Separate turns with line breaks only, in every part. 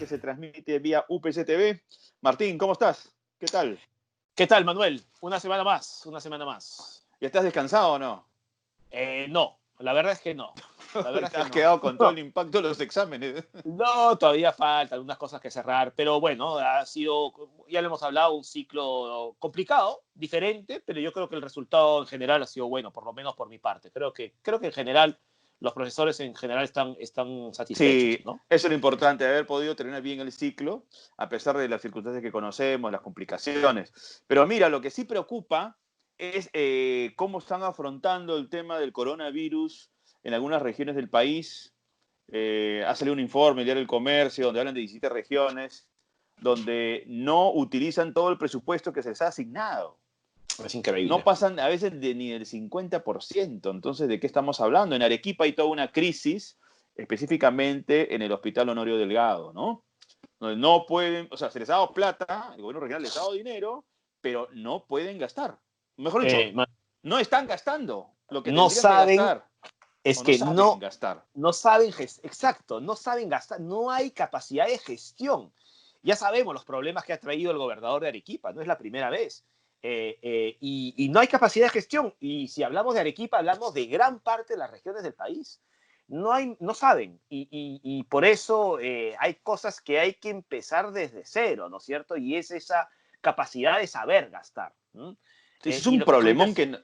que se transmite vía UPC TV. Martín, ¿cómo estás? ¿Qué tal?
¿Qué tal, Manuel? Una semana más.
¿Ya estás descansado o no?
No, la verdad es que no. La verdad
¿Te
es
has
que no.
quedado con todo el impacto de los exámenes?
No, todavía falta algunas cosas que cerrar, pero bueno, ha sido, ya lo hemos hablado, un ciclo complicado, diferente, pero yo creo que el resultado en general ha sido bueno, por lo menos por mi parte. Creo que en general los profesores en general están satisfechos,
Sí,
¿no?
eso es lo importante, haber podido terminar bien el ciclo, a pesar de las circunstancias que conocemos, las complicaciones. Pero mira, lo que sí preocupa es cómo están afrontando el tema del coronavirus en algunas regiones del país. Ha salido un informe, el Diario del Comercio, donde hablan de 17 regiones, donde no utilizan todo el presupuesto que se les ha asignado.
Es
No
increíble.
pasan a veces ni del 50%. Entonces, ¿de qué estamos hablando? En Arequipa hay toda una crisis, específicamente en el Hospital Honorio Delgado, ¿no? Donde no pueden, o sea, se les ha dado plata, el gobierno regional les ha dado dinero, pero no pueden gastar. Mejor dicho,
Eh,
no están gastando lo que
no
tendrían que
saben,
gastar,
es
o no
que
saben
no,
gastar.
no saben, exacto, no saben gastar, no hay capacidad de gestión. Ya sabemos los problemas que ha traído el gobernador de Arequipa, no es la primera vez. Y no hay capacidad de gestión. Y si hablamos de Arequipa, hablamos de gran parte de las regiones del país. No saben. Y por eso hay cosas que hay que empezar desde cero, ¿no es cierto? Y es esa capacidad de saber gastar.
Es
Y
un
lo que tú
problemón
dices
que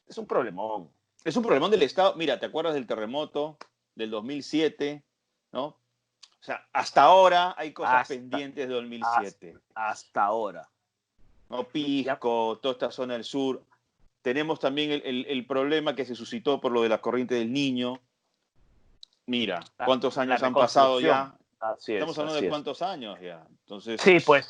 es un problemón.
es un problemón del Estado. Mira, ¿te acuerdas del terremoto del 2007? ¿No? O sea, hasta ahora hay cosas
Hasta,
pendientes de
hasta,
2007.
hasta ahora.
¿No?
¿Ya?
Pisco, toda esta zona del sur. Tenemos también el problema que se suscitó por lo de la corriente del Niño. Mira, ¿cuántos
La
años han pasado
reconstrucción.
ya?
Así
Estamos
es,
hablando de
así es.
cuántos años ya. Entonces,
Sí, pues,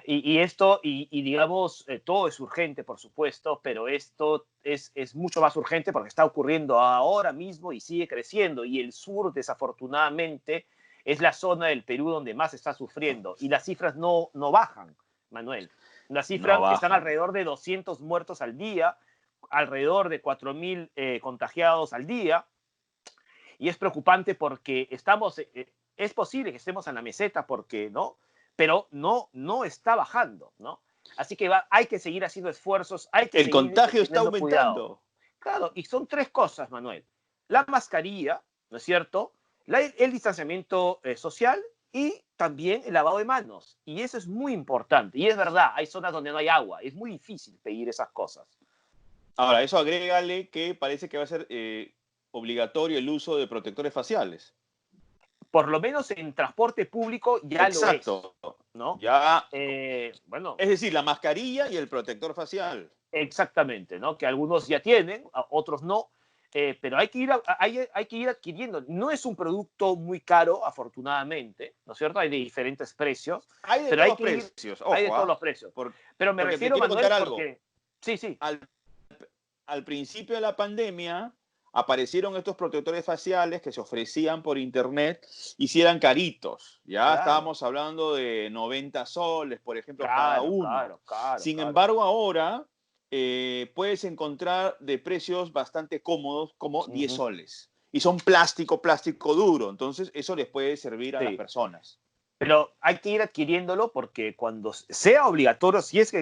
y digamos, todo es urgente, por supuesto, pero esto es mucho más urgente porque está ocurriendo ahora mismo y sigue creciendo. Y el sur, desafortunadamente, es la zona del Perú donde más está sufriendo. Y las cifras no bajan, Manuel. Las
no
cifras están
bajan.
alrededor de 200 muertos al día, alrededor de 4.000 contagiados al día. Y es preocupante porque es posible que estemos en la meseta porque, ¿no? Pero no está bajando, ¿no? Así que hay que seguir haciendo esfuerzos, hay que
El
seguir
contagio está
teniendo cuidado.
aumentando.
Claro, y son tres cosas, Manuel. La mascarilla, ¿no es cierto? El distanciamiento social y también el lavado de manos. Y eso es muy importante. Y es verdad, hay zonas donde no hay agua. Es muy difícil pedir esas cosas.
Ahora, eso agrégale que parece que va a ser obligatorio el uso de protectores faciales.
Por lo menos en transporte público ya lo es,
Exacto.
¿no?
Ya,
Bueno,
es decir, la mascarilla y el protector facial.
exactamente, ¿no? Que algunos ya tienen, otros no, pero hay que ir adquiriendo. No es un producto muy caro, afortunadamente, ¿no es cierto? Hay de diferentes precios,
Hay de
pero hay
todos
que ir,
precios,
hay de
ojo,
todos
¿ah?
los precios.
Por-
Pero me
Porque te
refiero,
quiero contar
Manuel,
algo.
porque, sí,
Al, al principio de la pandemia aparecieron estos protectores faciales que se ofrecían por internet y si eran caritos. Ya
claro,
estábamos hablando de 90 soles, por ejemplo, cada
caro,
uno.
caro, caro,
Sin
caro.
embargo, ahora puedes encontrar de precios bastante cómodos como 10
Ujú.
soles. Y son plástico, plástico duro. Entonces, eso les puede servir a las
Sí,
personas.
pero hay que ir adquiriéndolo porque cuando sea obligatorio, si es que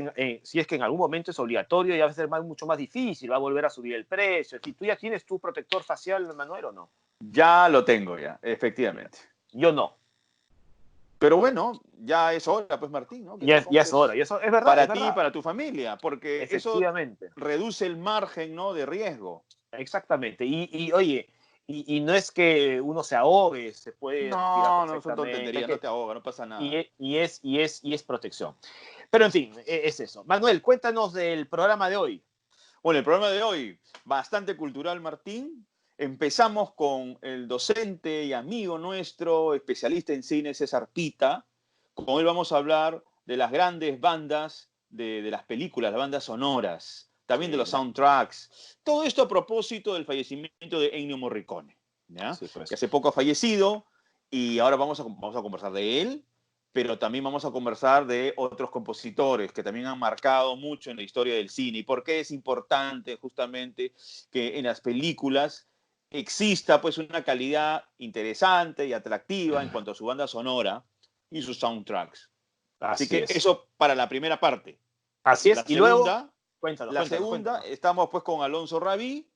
en algún momento es obligatorio, ya va a ser mucho más difícil, va a volver a subir el precio. Si tú ya tienes tu protector facial, Manuel, ¿o no?
Ya lo tengo, ya, efectivamente.
Yo no.
Pero bueno, ya es hora, pues Martín, ¿no? Que te
Ya es hora.
compres
Y eso es verdad, es
para ti y
verdad.
para tu familia, porque eso
Efectivamente.
reduce el margen, ¿no? De riesgo.
Exactamente. Oye, no es que uno se ahogue, se puede respirar
No, no son
perfectamente.
tonterías, no te ahoga, no pasa nada.
Y es protección. Pero en fin, es eso. Manuel, cuéntanos del programa de hoy.
Bueno, el programa de hoy, bastante cultural, Martín. Empezamos con el docente y amigo nuestro, especialista en cine, César Pita. Con él vamos a hablar de las grandes bandas de las películas, las bandas sonoras, también de
Sí,
los soundtracks. Todo esto a propósito del fallecimiento de Ennio Morricone, ¿ya?
sí,
Que
pues.
hace poco ha fallecido y ahora vamos a conversar de él, pero también vamos a conversar de otros compositores que también han marcado mucho en la historia del cine y por qué es importante justamente que en las películas exista pues una calidad interesante y atractiva en cuanto a su banda sonora, y sus soundtracks.
Así
Así que
es.
eso para la primera parte.
Así es.
La
Y luego,
segunda,
cuéntanos.
estamos pues con Alonso Rabí.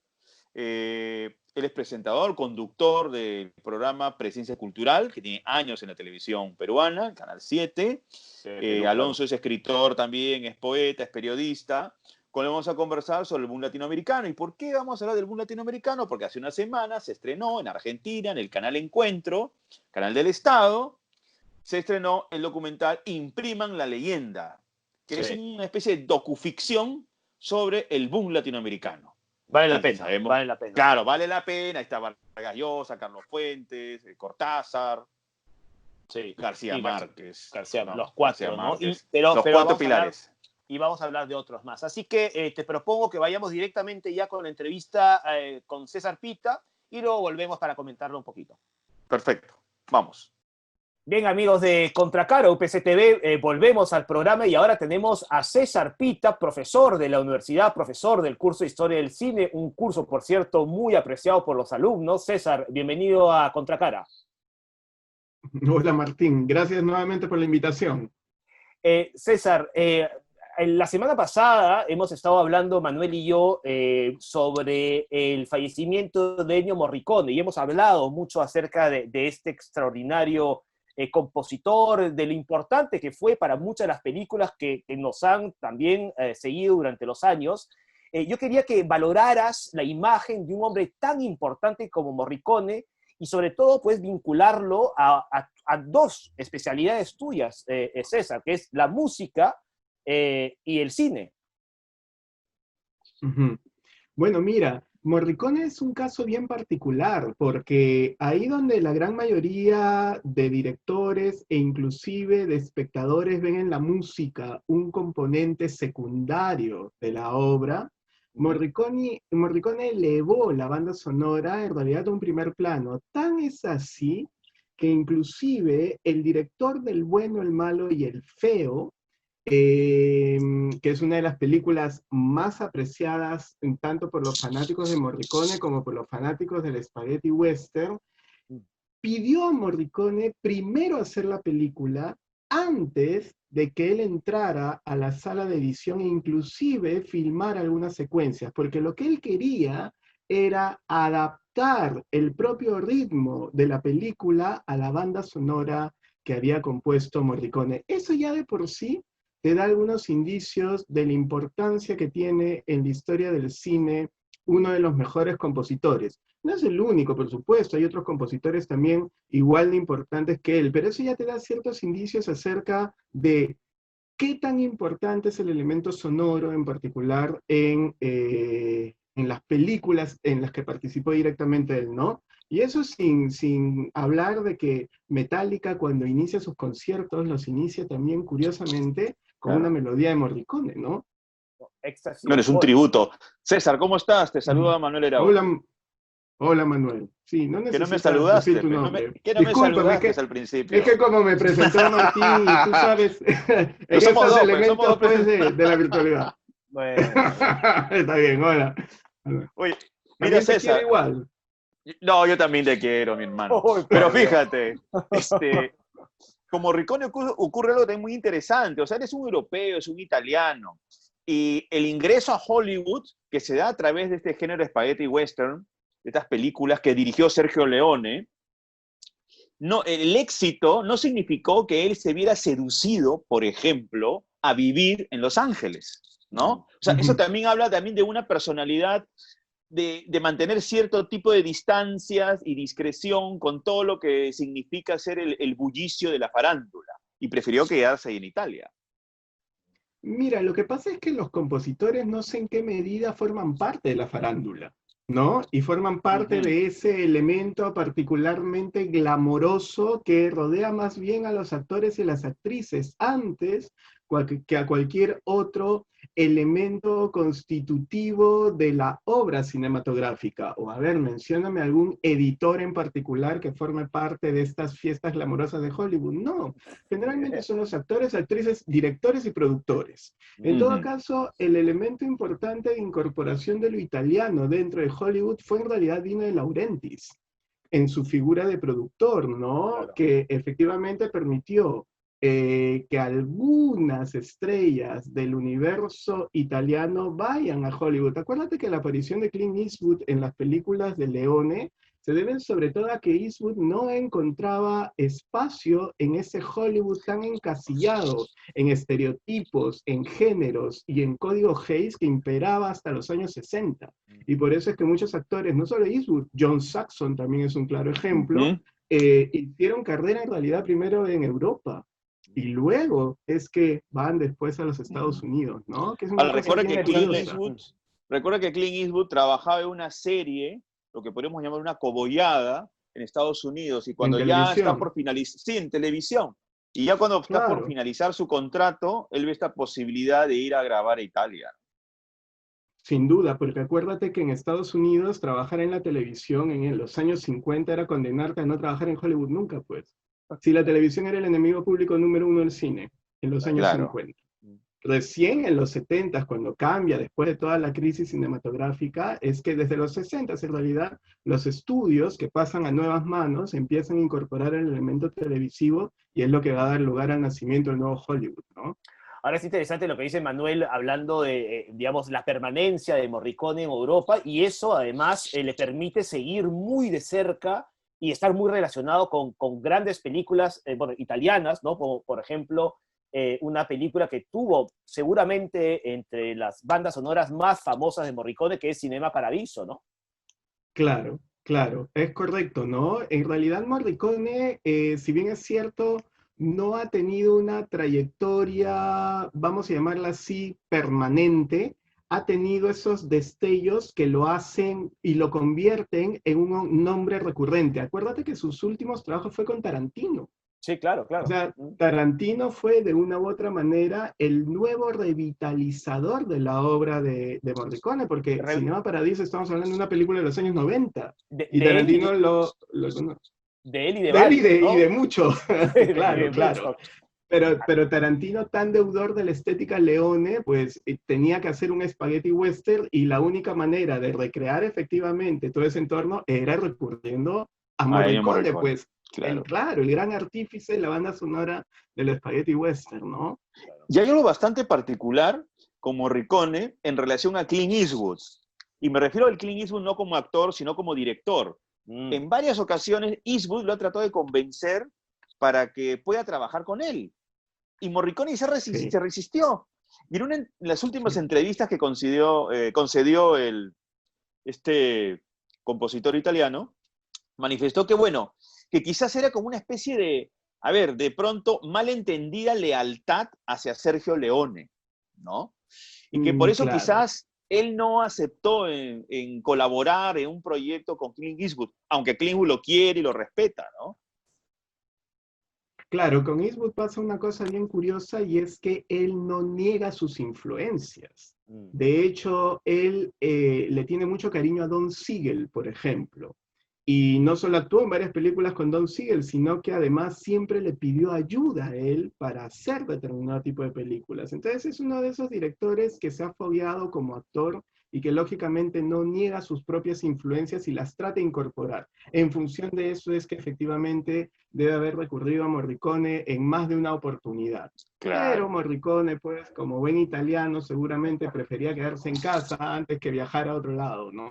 Él es presentador, conductor del programa Presencia Cultural, que tiene años en la televisión peruana, Canal 7.
Perú,
Alonso
claro.
es escritor también, es poeta, es periodista. Con él vamos a conversar sobre el boom latinoamericano. ¿Y por qué vamos a hablar del boom latinoamericano? Porque hace una semana se estrenó en Argentina, en el canal Encuentro, canal del Estado, se estrenó el documental Impriman la leyenda, que es
Sí.
una especie de docuficción sobre el boom latinoamericano.
Vale la
Que
pena,
sabemos,
vale la pena.
claro, vale la pena. Ahí está Vargas Llosa, Carlos Fuentes, Cortázar,
Sí.
García
Y
Márquez,
García,
¿no?
los
García
cuatro, ¿no?
Márquez.
Pero
Los cuatro
vamos a hablar,
pilares.
y vamos a hablar de otros más. Así que te propongo que vayamos directamente ya con la entrevista con César Pita y luego volvemos para comentarlo un poquito.
Perfecto. Vamos.
Bien, amigos de Contracara, UPC-TV, volvemos al programa y ahora tenemos a César Pita, profesor de la universidad, profesor del curso de Historia del Cine, un curso, por cierto, muy apreciado por los alumnos. César, bienvenido a Contracara.
Hola Martín, gracias nuevamente por la invitación.
César, la semana pasada hemos estado hablando, Manuel y yo, sobre el fallecimiento de Ennio Morricone y hemos hablado mucho acerca de este extraordinario compositor, de lo importante que fue para muchas de las películas que nos han también seguido durante los años. Yo quería que valoraras la imagen de un hombre tan importante como Morricone y sobre todo pues vincularlo a dos especialidades tuyas, César, que es la música y el cine.
Ujú. Bueno, mira, Morricone es un caso bien particular, porque ahí donde la gran mayoría de directores e inclusive de espectadores ven en la música un componente secundario de la obra, Morricone elevó la banda sonora en realidad a un primer plano. Tan es así que inclusive el director del Bueno, el Malo y el Feo, que es una de las películas más apreciadas tanto por los fanáticos de Morricone como por los fanáticos del Spaghetti Western, pidió a Morricone primero hacer la película antes de que él entrara a la sala de edición e inclusive filmar algunas secuencias, porque lo que él quería era adaptar el propio ritmo de la película a la banda sonora que había compuesto Morricone. Eso ya de por sí te da algunos indicios de la importancia que tiene en la historia del cine uno de los mejores compositores. No es el único, por supuesto, hay otros compositores también igual de importantes que él, pero eso ya te da ciertos indicios acerca de qué tan importante es el elemento sonoro, en particular en las películas en las que participó directamente él, ¿no? Y eso sin hablar de que Metallica, cuando inicia sus conciertos, los inicia también, curiosamente, con una
Claro.
melodía de Morricone, ¿no?
Éxtasis.
No, es un tributo. César, ¿cómo estás? Te saluda Manuel Erauz.
Hola, hola Manuel. Sí, no
Que no me
necesitas decir
saludaste,
tu
pues,
nombre.
que no me
Discúlpame,
saludaste al
es que
principio.
como me presentó Martín y tú sabes,
Pero
en
somos
esos
dos, pues, somos
elementos
dos
pues
presentados.
de la virtualidad.
Bueno.
Está bien, hola.
Oye, mira,
También te quiero
César.
igual.
No, yo también te quiero, mi hermano.
Oh,
Pero
por Dios.
fíjate, como Morricone ocurre algo también muy interesante. O sea, eres un europeo, es un italiano. Y el ingreso a Hollywood, que se da a través de este género spaghetti western, de estas películas que dirigió Sergio Leone, no, el éxito no significó que él se viera seducido, por ejemplo, a vivir en Los Ángeles, ¿no? O sea, eso también habla también de una personalidad de mantener cierto tipo de distancias y discreción con todo lo que significa ser el bullicio de la farándula. Y prefirió quedarse ahí en Italia.
Mira, lo que pasa es que los compositores no sé en qué medida forman parte de la farándula, ¿no? Y forman parte de ese elemento particularmente glamoroso que rodea más bien a los actores y las actrices antes que a cualquier otro elemento constitutivo de la obra cinematográfica. O a ver, mencióname algún editor en particular que forme parte de estas fiestas glamorosas de Hollywood. No, generalmente son los actores, actrices, directores y productores. En todo caso, el elemento importante de incorporación de lo italiano dentro de Hollywood fue en realidad Dino De Laurentiis, en su figura de productor, ¿no?
Claro.
Que efectivamente permitió que algunas estrellas del universo italiano vayan a Hollywood. Acuérdate que la aparición de Clint Eastwood en las películas de Leone se debe sobre todo a que Eastwood no encontraba espacio en ese Hollywood tan encasillado en estereotipos, en géneros y en código Hays que imperaba hasta los años 60. Y por eso es que muchos actores, no solo Eastwood, John Saxon también es un claro ejemplo, hicieron carrera en realidad primero en Europa. Y luego es que van después a los Estados Unidos, ¿no? Que es una
Ahora,
cosa bien curiosa.
recuerda que Clint Eastwood trabajaba en una serie, lo que podríamos llamar una cobollada, en Estados Unidos, y cuando ya está por finalizar, sí, en televisión, y ya cuando está por finalizar su contrato, él ve esta posibilidad de ir a grabar a Italia.
Sin duda, porque acuérdate que en Estados Unidos trabajar en la televisión en los años 50 era condenarte a no trabajar en Hollywood nunca, pues. Si la televisión era el enemigo público número uno del cine en los años 50. Recién en los 70, cuando cambia, después de toda la crisis cinematográfica, es que desde los 60 en realidad los estudios que pasan a nuevas manos empiezan a incorporar el elemento televisivo y es lo que va a dar lugar al nacimiento del nuevo Hollywood, ¿no?
Ahora es interesante lo que dice Manuel hablando de, digamos, la permanencia de Morricone en Europa, y eso además le permite seguir muy de cerca y estar muy relacionado con grandes películas bueno, italianas, ¿no? Como, por ejemplo, una película que tuvo seguramente entre las bandas sonoras más famosas de Morricone, que es Cinema Paradiso, ¿no?
Claro, claro, es correcto, ¿no? En realidad Morricone, si bien es cierto, no ha tenido una trayectoria, vamos a llamarla así, permanente, ha tenido esos destellos que lo hacen y lo convierten en un nombre recurrente. Acuérdate que sus últimos trabajos fue con Tarantino.
Sí, claro, claro.
O sea, Tarantino fue de una u otra manera el nuevo revitalizador de la obra de Morricone, porque Cinema Paradiso estamos hablando de una película de los años 90. Y Tarantino
de él y de
varios,
¿no?
y de mucho. Claro, claro. Pero Tarantino, tan deudor de la estética Leone, pues tenía que hacer un spaghetti western y la única manera de recrear efectivamente todo ese entorno era recurriendo a Morricone, pues. Claro, el gran artífice de la banda sonora del spaghetti western, ¿no?
Y hay algo bastante particular con Morricone en relación a Clint Eastwood. Y me refiero al Clint Eastwood no como actor, sino como director. En varias ocasiones Eastwood lo ha tratado de convencer para que pueda trabajar con él. Y Morricone se resistió. Y en las últimas entrevistas que concedió este compositor italiano, manifestó que, bueno, que quizás era como una especie de, de pronto, malentendida lealtad hacia Sergio Leone, ¿no? Y que por eso quizás él no aceptó en colaborar en un proyecto con Clint Eastwood, aunque Clint Eastwood lo quiere y lo respeta, ¿no?
Claro, con Eastwood pasa una cosa bien curiosa y es que él no niega sus influencias. De hecho, él le tiene mucho cariño a Don Siegel, por ejemplo. Y no solo actuó en varias películas con Don Siegel, sino que además siempre le pidió ayuda a él para hacer determinado tipo de películas. Entonces es uno de esos directores que se ha fogueado como actor y que lógicamente no niega sus propias influencias y las trata de incorporar. En función de eso es que efectivamente debe haber recurrido a Morricone en más de una oportunidad. Claro. Pero Morricone, pues, como buen italiano, seguramente prefería quedarse en casa antes que viajar a otro lado, ¿no?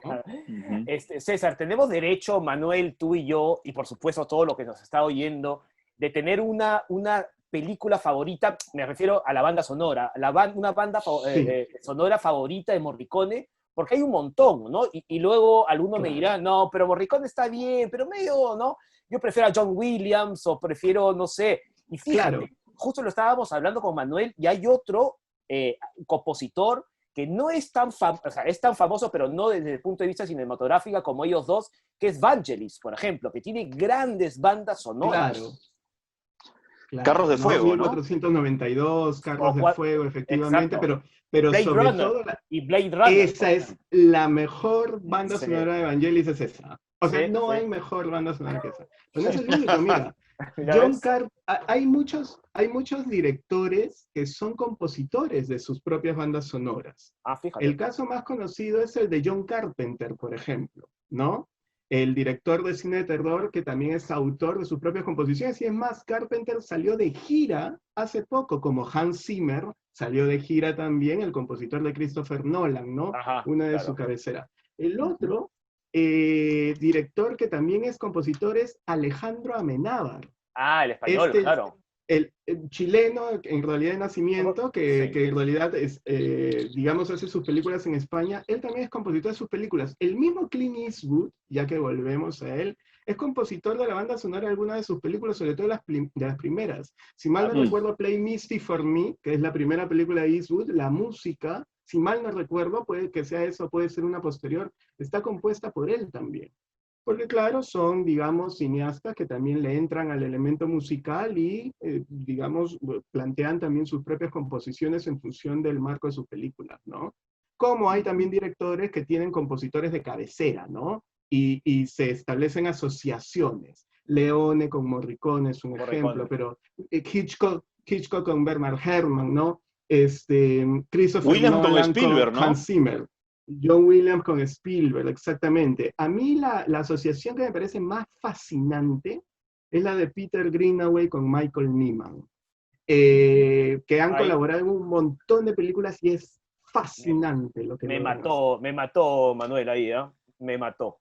César, tenemos derecho, Manuel, tú y yo, y por supuesto todo lo que nos está oyendo, de tener una película favorita, me refiero a la banda sonora, una banda sonora favorita de Morricone, porque hay un montón, ¿no? Y luego alguno me dirá, no, pero Morricone está bien, pero medio, ¿no? Yo prefiero a John Williams o prefiero, no sé. Y fíjate, justo lo estábamos hablando con Manuel, y hay otro compositor que no es tan, o sea, es tan famoso, pero no desde el punto de vista cinematográfico como ellos dos, que es Vangelis, por ejemplo, que tiene grandes bandas sonoras.
Claro.
Carros de Fuego,
1492, Carros de Fuego, efectivamente,
exacto.
pero
Blade
sobre
Runner,
todo
y Blade Runner.
Esa es la mejor banda sonora de Vangelis, es esa. O sea, no hay mejor banda sonora que esa. Pero no es el único, mira. Hay muchos directores que son compositores de sus propias bandas sonoras.
Fíjate.
El caso más conocido es el de John Carpenter, por ejemplo, ¿no? el director de cine de terror que también es autor de sus propias composiciones. Y es más, Carpenter salió de gira hace poco, como Hans Zimmer salió de gira también, el compositor de Christopher Nolan, ¿no?
Ajá,
Una de su
claro.
cabecera. El otro director que también es compositor es Alejandro Amenábar.
Ah, el español,
Este,
claro.
el chileno, en realidad de nacimiento,
Sí.
que en realidad es, digamos, hace sus películas en España, él también es compositor de sus películas. El mismo Clint Eastwood, ya que volvemos a él, es compositor de la banda sonora de algunas de sus películas, sobre todo de las primeras. Si mal no
Claro.
recuerdo, Play Misty for Me, que es la primera película de Eastwood, la música, si mal no recuerdo, puede que sea eso, puede ser una posterior, está compuesta por él también. Porque claro, son, digamos, cineastas que también le entran al elemento musical y, digamos, plantean también sus propias composiciones en función del marco de sus películas, ¿no? Como hay también directores que tienen compositores de cabecera, ¿no? Y se establecen asociaciones. Leone con Morricone es un ejemplo,
Morricone.
pero Hitchcock con Bernard Herrmann, ¿no? Christopher
Williams con
Nolan con
Spielberg, ¿no?
Hans Zimmer. John Williams con Spielberg, exactamente. A mí la asociación que me parece más fascinante es la de Peter Greenaway con Michael Nyman, que han
Ay,
colaborado en un montón de películas y es
me,
fascinante lo que logran hacer.
me mató Manuel ahí, ¿eh? Me mató.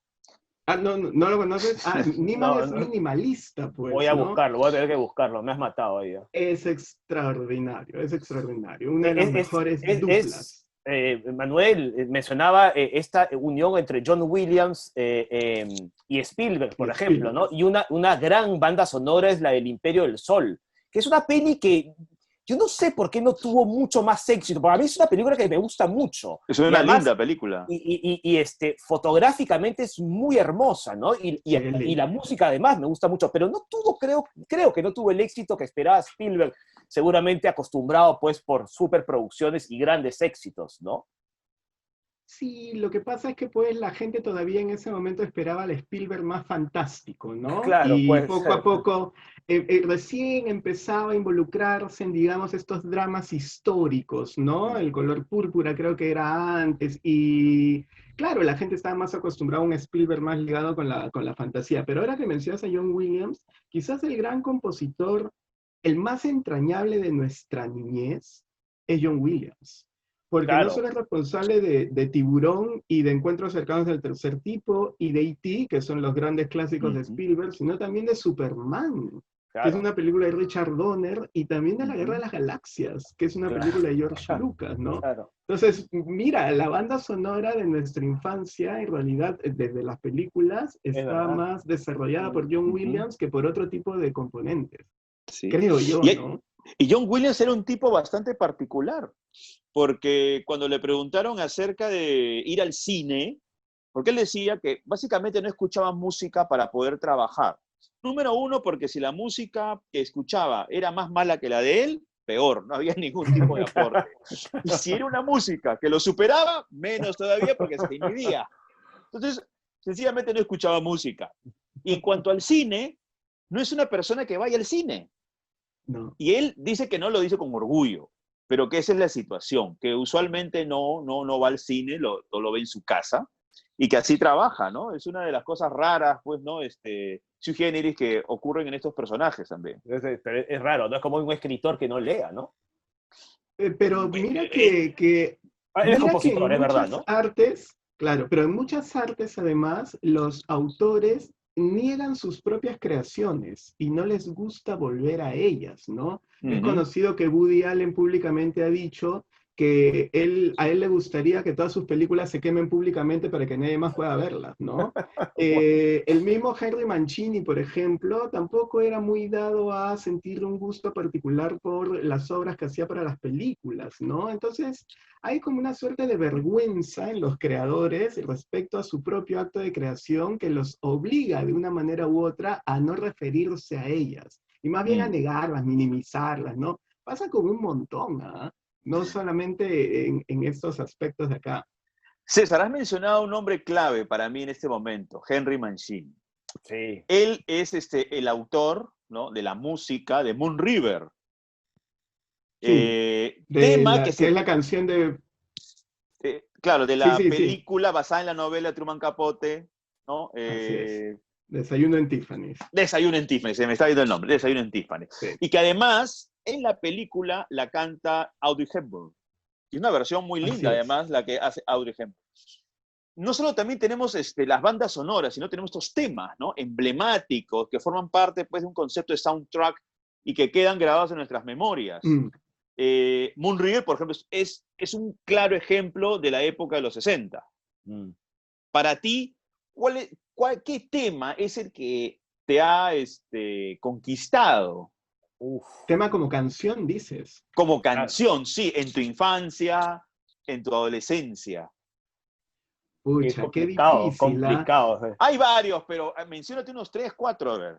Ah, no, no lo conoces. Ah, Nyman
No,
es
no,
minimalista,
voy
pues,
a
¿no?
buscarlo, voy a tener que buscarlo, me has matado ahí, ¿eh?
Es extraordinario, es extraordinario. Una de las mejores duplas.
Manuel mencionaba esta unión entre John Williams y Spielberg,
Y
por ejemplo,
Spielberg.
¿no? Y una gran banda sonora es la del Imperio del Sol, que es una peli que yo no sé por qué no tuvo mucho más éxito, porque a mí es una película que me gusta mucho,
Es
y
una
además,
linda película.
fotográficamente es muy hermosa, ¿no?
Qué
Y la
lindo.
música además me gusta mucho, pero no tuvo, creo que no tuvo el éxito que esperaba Spielberg, seguramente acostumbrado pues por superproducciones y grandes éxitos, ¿no?
Sí, lo que pasa es que pues la gente todavía en ese momento esperaba al Spielberg más fantástico, ¿no?
Claro,
Y
puede
poco a
ser.
poco recién empezaba a involucrarse en, digamos, estos dramas históricos, ¿no? El color púrpura creo que era antes y claro, la gente estaba más acostumbrada a un Spielberg más ligado con la fantasía, pero ahora que mencionas a John Williams, quizás el gran compositor, el más entrañable de nuestra niñez, es John Williams porque no
Claro,
solo es responsable de Tiburón y de Encuentros cercanos del tercer tipo y de E.T., que son los grandes clásicos de
Ujú,
Spielberg, sino también de Superman, que es
claro.
una película de Richard Donner, y también de La Guerra de
ujú.
las Galaxias, que es una
Claro,
película de George Lucas, ¿no?
claro,
Entonces, mira, la banda sonora de nuestra infancia, en realidad, desde las películas,
es
está
verdad.
más desarrollada por John
Ujú.
Williams que por otro tipo de componentes,
Sí.
creo yo,
Y,
¿no?
y John Williams era un tipo bastante particular, porque cuando le preguntaron acerca de ir al cine, porque él decía que básicamente no escuchaba música para poder trabajar. Número uno, porque si la música que escuchaba era más mala que la de él, peor, no había ningún tipo de
Claro.
aporte. Y si era una música que lo superaba, menos todavía porque se inhibía. Entonces, sencillamente no escuchaba música. Y en cuanto al cine, no es una persona que vaya al cine.
No.
Y él dice que no lo dice con orgullo, pero que esa es la situación, que usualmente no va al cine, lo ve en su casa y que así trabaja, ¿no? Es una de las cosas raras, pues, ¿no? Sui generis que ocurren en estos personajes también.
Pero es raro, no es como un escritor que no lea, ¿no?
Pero
Él es
mira que
compositor,
en
es verdad,
muchas
¿no?
artes, claro, pero en muchas artes además los autores niegan sus propias creaciones y no les gusta volver a ellas, ¿no? Es
Ujú.
conocido que Woody Allen públicamente ha dicho que a él le gustaría que todas sus películas se quemen públicamente para que nadie más pueda verlas, ¿no? El mismo Henry Mancini, por ejemplo, tampoco era muy dado a sentir un gusto particular por las obras que hacía para las películas, ¿no? Entonces, hay como una suerte de vergüenza en los creadores respecto a su propio acto de creación que los obliga de una manera u otra a no referirse a ellas, y más bien a
Mm.
negarlas, minimizarlas, ¿no? Pasa con un montón, ¿ah? No solamente en estos aspectos de acá.
César, has mencionado un nombre clave para mí en este momento, Henry Mancini.
Sí,
Él es el autor, ¿no?, de la música de Moon River,
Sí,
tema que
que es
se,
la canción de...
claro, de
Sí,
la
sí, sí,
película basada en la novela de Truman Capote, ¿no?
Así es. Desayuno en Tiffany's.
Desayuno en Tiffany, se me está viendo el nombre, Desayuno en Tiffany.
Sí.
Y que además en la película la canta Audrey Hepburn. Y una versión muy linda, además, la que hace Audrey Hepburn. No solo también tenemos las bandas sonoras, sino tenemos estos temas, ¿no? Emblemáticos que forman parte, pues, de un concepto de soundtrack y que quedan grabados en nuestras memorias. Moon River, por ejemplo, es un claro ejemplo de la época de los 60. Para ti, ¿qué tema es el que te ha conquistado?
Tema como canción, dices.
Como canción, sí, en tu infancia, en tu adolescencia.
Pucha, qué difícil.
Complicado.
Hay varios, pero menciónate unos 3, 4, a ver.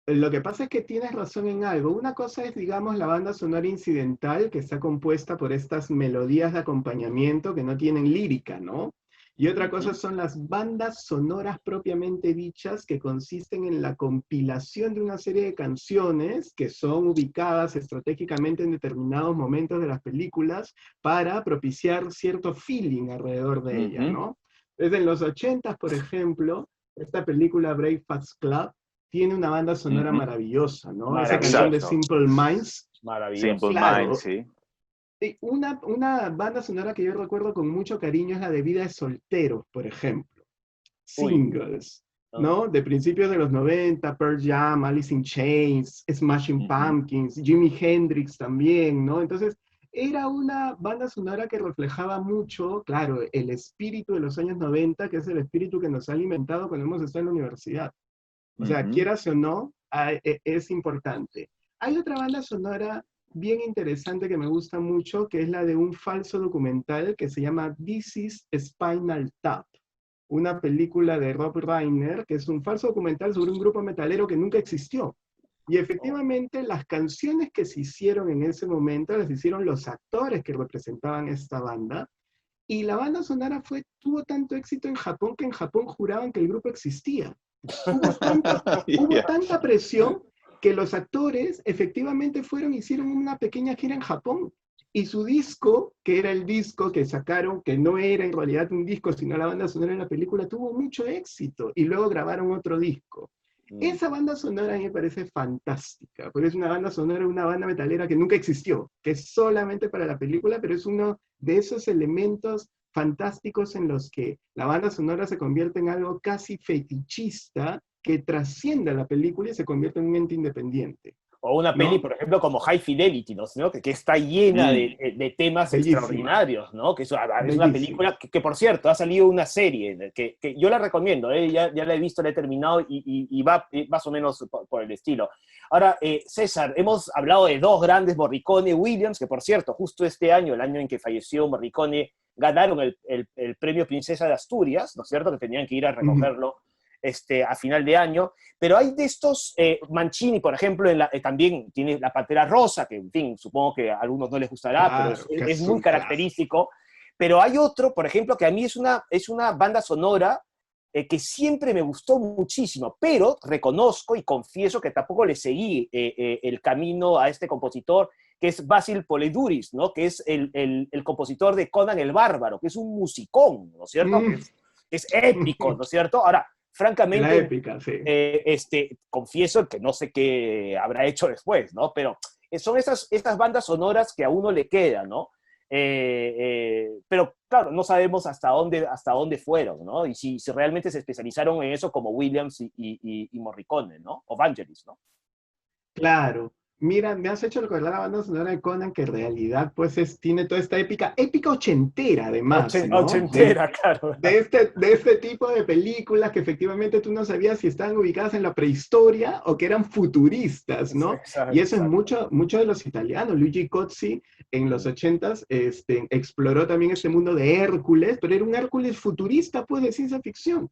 Lo que pasa es que tienes razón en algo. Una cosa es, digamos, la banda sonora incidental, que está compuesta por estas melodías de acompañamiento que no tienen lírica, ¿no? Y otra cosa son las bandas sonoras propiamente dichas, que consisten en la compilación de una serie de canciones que son ubicadas estratégicamente en determinados momentos de las películas para propiciar cierto feeling alrededor de ella, ¿no? Desde en los 80, por ejemplo, esta película Breakfast Club tiene una banda sonora maravillosa, ¿no? Esa canción de Simple Minds.
Maravilloso.
Simple Minds, sí.
Una banda sonora que yo recuerdo con mucho cariño es la de Vida de Soltero, por ejemplo. Singles, ¿no? De principios de los 90, Pearl Jam, Alice in Chains, Smashing Pumpkins, Jimi Hendrix también, ¿no? Entonces, era una banda sonora que reflejaba mucho, claro, el espíritu de los años 90, que es el espíritu que nos ha alimentado cuando hemos estado en la universidad. O sea, quieras o no, es importante. Hay otra banda sonora bien interesante que me gusta mucho, que es la de un falso documental que se llama This is Spinal Tap, una película de Rob Reiner, que es un falso documental sobre un grupo metalero que nunca existió. Y efectivamente las canciones que se hicieron en ese momento las hicieron los actores que representaban esta banda, y la banda sonora tuvo tanto éxito en Japón que en Japón juraban que el grupo existía. Hubo tanta presión que los actores efectivamente hicieron una pequeña gira en Japón, y su disco, que era el disco que sacaron, que no era en realidad un disco, sino la banda sonora de la película, tuvo mucho éxito, y luego grabaron otro disco. Esa banda sonora a mí me parece fantástica, porque es una banda sonora, una banda metalera que nunca existió, que es solamente para la película, pero es uno de esos elementos fantásticos en los que la banda sonora se convierte en algo casi fetichista, que trasciende a la película y se convierte en un ente independiente.
O una peli, por ejemplo, como High Fidelity, ¿no? Que está llena de temas extraordinarios, ¿no? Que es una película que, por cierto, ha salido una serie que yo la recomiendo, ya la he visto, la he terminado y va más o menos por el estilo. Ahora, César, hemos hablado de dos grandes, Morricone y Williams, que por cierto, justo este año, el año en que falleció Morricone, ganaron el premio Princesa de Asturias, ¿no es cierto? Que tenían que ir a recogerlo a final de año, pero hay de estos, Mancini, por ejemplo, también tiene La Pantera Rosa, que en fin, supongo que a algunos no les gustará, claro, pero es muy característico, pero hay otro, por ejemplo, que a mí es una banda sonora que siempre me gustó muchísimo, pero reconozco y confieso que tampoco le seguí el camino a este compositor, que es Basil Poledouris, ¿no? Que es el compositor de Conan el Bárbaro, que es un musicón, ¿no es cierto? Es épico, ¿no es cierto? Ahora, francamente,
la épica, sí.
Confieso que no sé qué habrá hecho después, ¿no? Pero son esas bandas sonoras que a uno le quedan, ¿no? Pero claro, no sabemos hasta dónde fueron, ¿no? Y si realmente se especializaron en eso como Williams y Morricone, ¿no? O Vangelis, ¿no?
Claro. Mira, me has hecho recordar la banda sonora de Conan, que en realidad pues tiene toda esta épica ochentera además, ¿no?
Ochentera, claro.
De este tipo de películas que efectivamente tú no sabías si estaban ubicadas en la prehistoria o que eran futuristas, ¿no? Exacto, y eso es mucho de los italianos. Luigi Cozzi en los 80s exploró también este mundo de Hércules, pero era un Hércules futurista, pues, de ciencia ficción.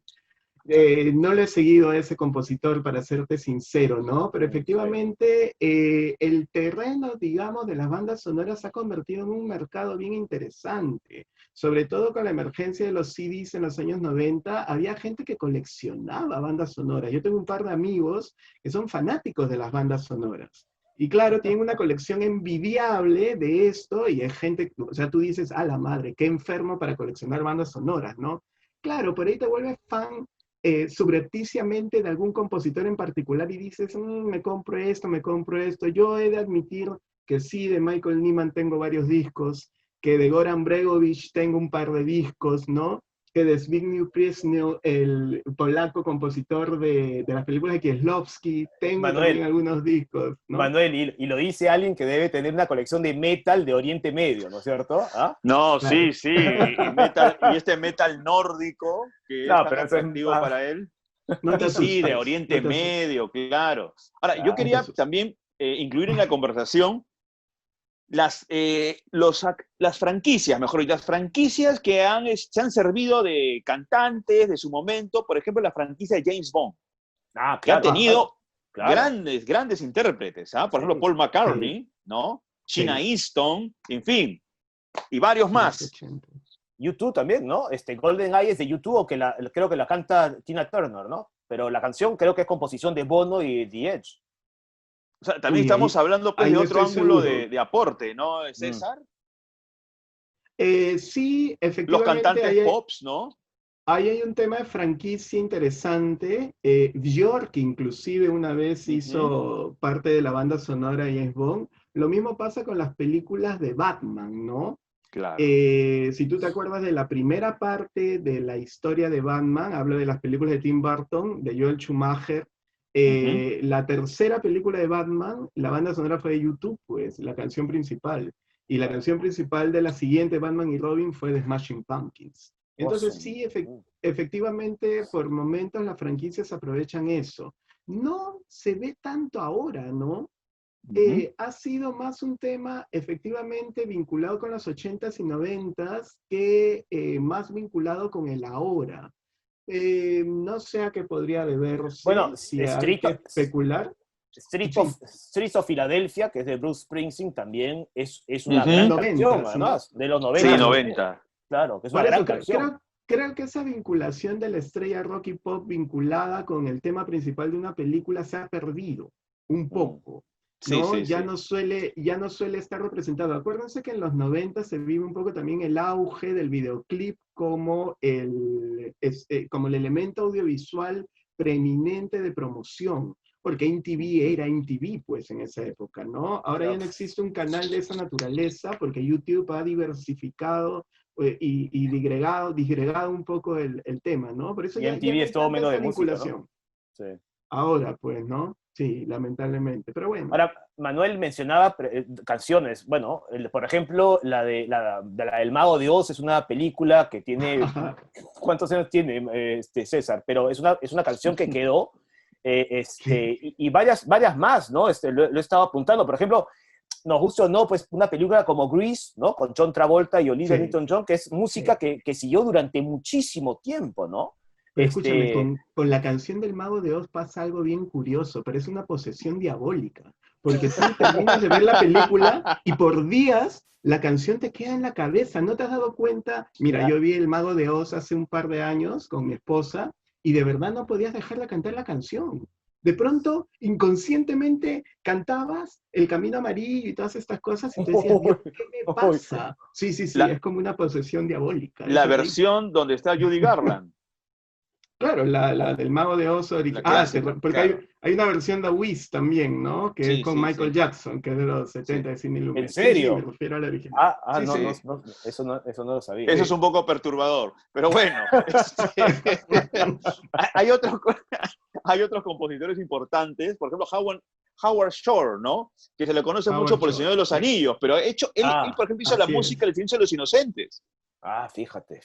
No le he seguido a ese compositor, para serte sincero, ¿no? Pero efectivamente el terreno, digamos, de las bandas sonoras se ha convertido en un mercado bien interesante. Sobre todo con la emergencia de los CDs en los años 90, había gente que coleccionaba bandas sonoras. Yo tengo un par de amigos que son fanáticos de las bandas sonoras. Y claro, tienen una colección envidiable de esto, y hay gente, o sea, tú dices, a la madre, qué enfermo para coleccionar bandas sonoras, ¿no? Claro, por ahí te vuelves fan subrepticiamente de algún compositor en particular y dices, me compro esto. Yo he de admitir que sí, de Michael Nyman tengo varios discos, que de Goran Bregovic tengo un par de discos, ¿no? Que de Zbigniew Priesnel, el polaco compositor de las películas de Kieslowski, tengo también algunos discos, ¿no?
Manuel, y lo dice alguien que debe tener una colección de metal de Oriente Medio, ¿no es cierto? ¿Ah?
No,
Claro.
sí, y este metal nórdico, que es tan atractivo para él.
No te asustes,
Sí, de Oriente Medio, claro. Ahora, yo quería también incluir en la conversación las franquicias, mejor dicho, las franquicias que se han servido de cantantes de su momento, por ejemplo, la franquicia de James Bond, que ha tenido grandes intérpretes, por ejemplo, Paul McCartney, ¿no? China Easton, en fin, y varios más.
U2 también, ¿no? GoldenEye es de U2, o creo que la canta Tina Turner, ¿no? Pero la canción creo que es composición de Bono y The Edge.
O sea, también estamos hablando pues, de otro ángulo de aporte, ¿no, César?
Sí, efectivamente.
Los cantantes pops, ¿no?
Ahí hay un tema de franquicia interesante. Björk inclusive una vez hizo parte de la banda sonora de James Bond. Lo mismo pasa con las películas de Batman, ¿no?
Claro.
Si tú te acuerdas de la primera parte de la historia de Batman, hablo de las películas de Tim Burton, de Joel Schumacher. La tercera película de Batman, la banda sonora fue de YouTube, pues, la canción principal. Y la canción principal de la siguiente, Batman y Robin, fue de Smashing Pumpkins. Entonces, sí, efectivamente, por momentos las franquicias aprovechan eso. No se ve tanto ahora, ¿no? Ha sido más un tema efectivamente vinculado con los 80s y 90s que más vinculado con el ahora. No sé a qué podría deberse,
bueno,
si hay que especular.
Streets of Philadelphia, que es de Bruce Springsteen, también es una gran canción, además, de los 90.
Sí, 90.
Claro, que es una gran canción.
Creo que esa vinculación de la estrella rock y pop vinculada con el tema principal de una película se ha perdido un poco. ¿no? Ya no suele estar representado. Acuérdense que en los 90 se vive un poco también el auge del videoclip como el elemento audiovisual preeminente de promoción, porque MTV era MTV, pues, en esa época, ¿no? Ahora ya no existe un canal de esa naturaleza, porque YouTube ha diversificado y disgregado un poco el tema, ¿no? Por eso
y MTV es todo menos de música, ¿no?
Sí. Ahora, pues, ¿no? Sí, lamentablemente, pero bueno.
Ahora, Manuel mencionaba canciones. Bueno, por ejemplo, la del Mago de Oz es una película que tiene... ¿Cuántos años tiene, César? Pero es una canción que quedó, y varias más, ¿no? Lo he estado apuntando. Por ejemplo, nos gusta o no, pues una película como Grease, ¿no? Con John Travolta y Olivia Newton-John, que es música que siguió durante muchísimo tiempo, ¿no?
Pero escúchame, con la canción del Mago de Oz pasa algo bien curioso, pero es una posesión diabólica, porque tú terminas de ver la película y por días la canción te queda en la cabeza, ¿no te has dado cuenta? Mira, yo vi el Mago de Oz hace un par de años con mi esposa y de verdad no podías dejar de cantar la canción. De pronto, inconscientemente, cantabas El Camino Amarillo y todas estas cosas y te decías, Dios, ¿qué me pasa? Sí, es como una posesión diabólica.
La versión donde está Judy Garland.
Claro, la del Mago de Oz original. Porque hay una versión de Wiz también, ¿no? Que es con Michael Jackson, que es de los 70 de Cine Lumen.
¿En serio?
Sí, me refiero a la original.
No, eso no lo sabía.
Eso es un poco perturbador, pero bueno. Hay otros compositores importantes, por ejemplo, Howard Shore, ¿no? Que se le conoce mucho por El Señor de los Anillos, pero él por ejemplo, hizo la música del Silencio de los Inocentes.
Fíjate.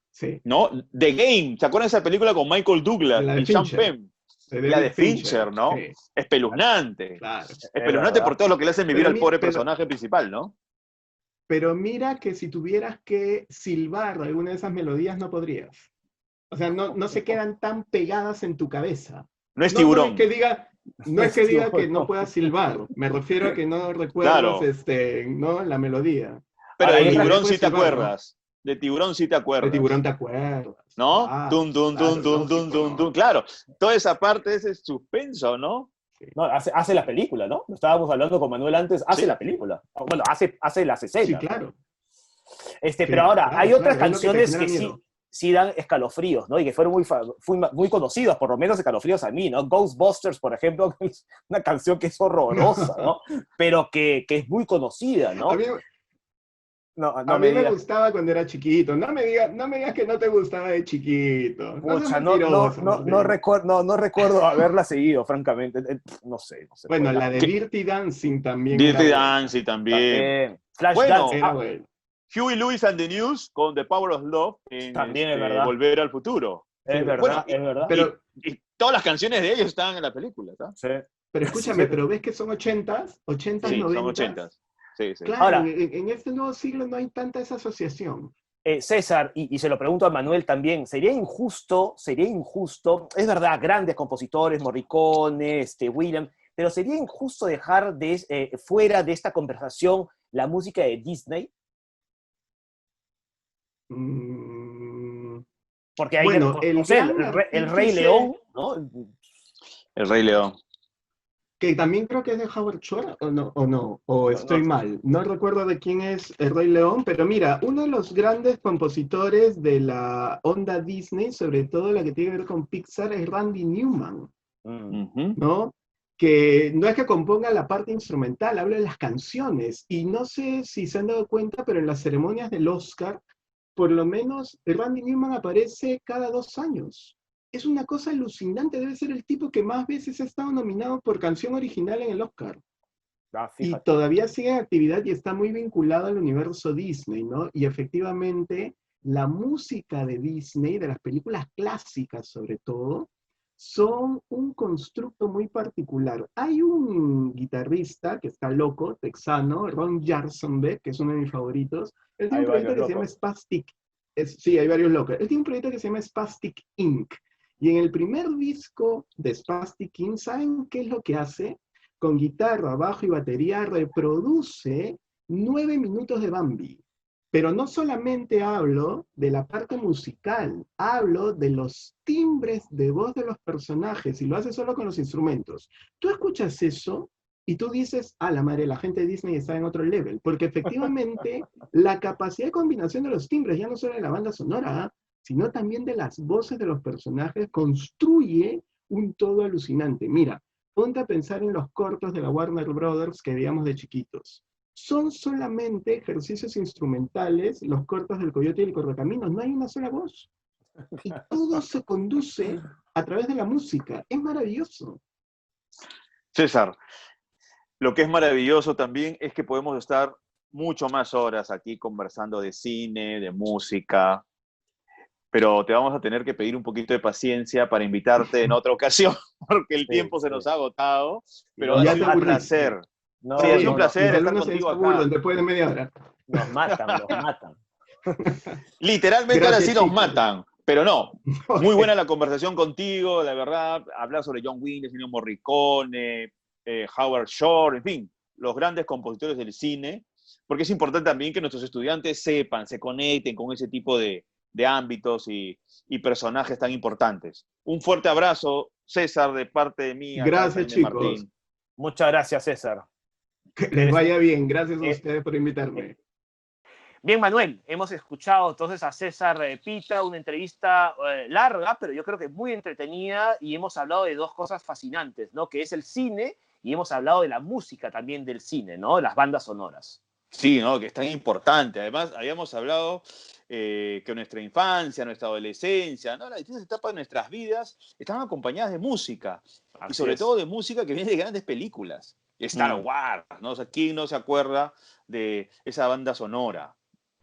Sí.
¿No? The Game, ¿se acuerdan de esa película con Michael Douglas y Sean Penn? La de Fincher, ¿no? Sí. Espeluznante.
Claro.
Espeluznante por todo lo que le hacen vivir al pobre personaje principal, ¿no?
Pero mira que si tuvieras que silbar alguna de esas melodías, no podrías. O sea, no se quedan tan pegadas en tu cabeza.
No es Tiburón.
No es que diga que no puedas silbar. Me refiero a que no recuerdas ¿no? la melodía.
Pero de Tiburón sí te acuerdas. ¿No? De Tiburón sí te acuerdas.
De Tiburón te acuerdas.
¿No? Dun. Claro, toda esa parte es el suspenso, ¿no?
No, hace la película, ¿no? Estábamos hablando con Manuel antes, hace la película. Bueno, hace las escenas.
Sí, claro.
Pero ahora, hay otras canciones que sí, sí dan escalofríos, ¿no? Y que fueron muy conocidos, por lo menos escalofríos a mí, ¿no? Ghostbusters, por ejemplo, que es una canción que es horrorosa, ¿no? Pero que es muy conocida,
A
¿no?
mí,
No, no
a
me
mí me
digas,
gustaba cuando era chiquito. No me digas que no te gustaba de chiquito. No seas
pucha,
mentiroso, Martín.
no recuerdo haberla seguido, francamente. No sé,
Bueno,
pues
la de
¿Qué?
Dirty Dancing también era
Dirty
buena.
Dancing también.
también. Flashdance,
Bueno,
Era buena.
Huey Lewis and the News con The Power of Love en
también es verdad,
Volver al Futuro.
es
Bueno,
verdad, es verdad.
Pero,
y todas las canciones de ellos están en la película, ¿tá?
Sí.
pero
Sí,
escúchame, pero ves que son ochentas,
Sí, son
noventas.
ochentas. Sí, sí.
Claro,
Ahora,
en este nuevo siglo no hay tanta esa asociación.
César, y se lo pregunto a Manuel también, sería injusto, es verdad, grandes compositores, Morricone, Williams, pero sería injusto dejar fuera de esta conversación la música de Disney,
Mm,
porque hay,
bueno,
no
el
sé,
gran
el Rey
artífice,
León, ¿no?
El Rey León.
que también creo que es de Howard Shore, o
No, no,
estoy mal. No recuerdo de quién es el Rey León, pero mira, uno de los grandes compositores de la onda Disney, sobre todo la que tiene que ver con Pixar, es Randy Newman,
Ujú.
¿no? Que no es que componga la parte instrumental, habla de las canciones. Y no sé si se han dado cuenta, pero en las ceremonias del Oscar, por lo menos Randy Newman aparece cada 2 años. Es una cosa alucinante, debe ser el tipo que más veces ha estado nominado por canción original en el Oscar. Y
fíjate.
todavía sigue en actividad y está muy vinculado al universo Disney, ¿no? Y efectivamente, la música de Disney, de las películas clásicas sobre todo, son un constructo muy particular. Hay un guitarrista que está loco, texano, Ron Jarzombek, que es uno de mis favoritos. Él tiene
Hay
un proyecto
varios
que se llama
locos.
Spastic. Sí, hay varios locos. Él tiene un proyecto que se llama Spastic Inc. Y en el primer disco de Spastic Inc., ¿saben qué es lo que hace? Con guitarra, bajo y batería reproduce 9 minutos de Bambi. Pero no solamente hablo de la parte musical, hablo de los timbres de voz de los personajes y lo hace solo con los instrumentos. Tú escuchas eso y tú dices, la madre, la gente de Disney está en otro level, porque efectivamente la capacidad de combinación de los timbres, ya no solo de la banda sonora, sino también de las voces de los personajes, construye un todo alucinante. Mira, ponte a pensar en los cortos de la Warner Brothers que veíamos de chiquitos. Son solamente ejercicios instrumentales, los cortos del Coyote y el Correcaminos, no hay una sola voz. Y todo se conduce a través de la música. Es maravilloso.
César, lo que es maravilloso también es que podemos estar mucho más horas aquí conversando de cine, de música, pero te vamos a tener que pedir un poquito de paciencia para invitarte en otra ocasión, porque el
Sí,
tiempo se
sí.
nos ha agotado,
Y
pero
no
ha
nos
Ya te
sido un
matan.
aburriste.
placer. Sí,
Está
ha sido un
No,
bien.
no,
Mis
placer estar
alumnos
contigo
se aburren
acá.
después de media hora.
nos matan, los matan.
Literalmente ahora
Gracias,
sí nos
chicos.
matan, pero no. Muy
Ok.
buena la conversación contigo, la verdad, hablar sobre John Williams, Ennio Morricone, Howard Shore, en fin, los grandes compositores del cine, porque es importante también que nuestros estudiantes sepan, se conecten con ese tipo de ámbitos y personajes tan importantes. Un fuerte abrazo, César, de parte de mí, acá y
Gracias,
también de
chicos.
Martín.
Muchas gracias, César.
Que les
Eres un-
vaya bien. Gracias a
eh,
ustedes por
eh,
invitarme.
Bien, Manuel, hemos escuchado entonces a César Pita, una entrevista larga, pero yo creo que muy entretenida, y hemos hablado de dos cosas fascinantes, ¿no? Que es el cine y hemos hablado de la música también del cine, ¿no? Las bandas sonoras.
Sí, ¿no? Que es tan importante. Además, habíamos hablado que nuestra infancia, nuestra adolescencia, ¿no? Las distintas etapas de nuestras vidas estaban acompañadas de música. Y
Así
sobre todo
es.
de música que viene de grandes películas. Star
Mm,
Wars, ¿no? O sea, ¿quién no se acuerda de esa banda sonora?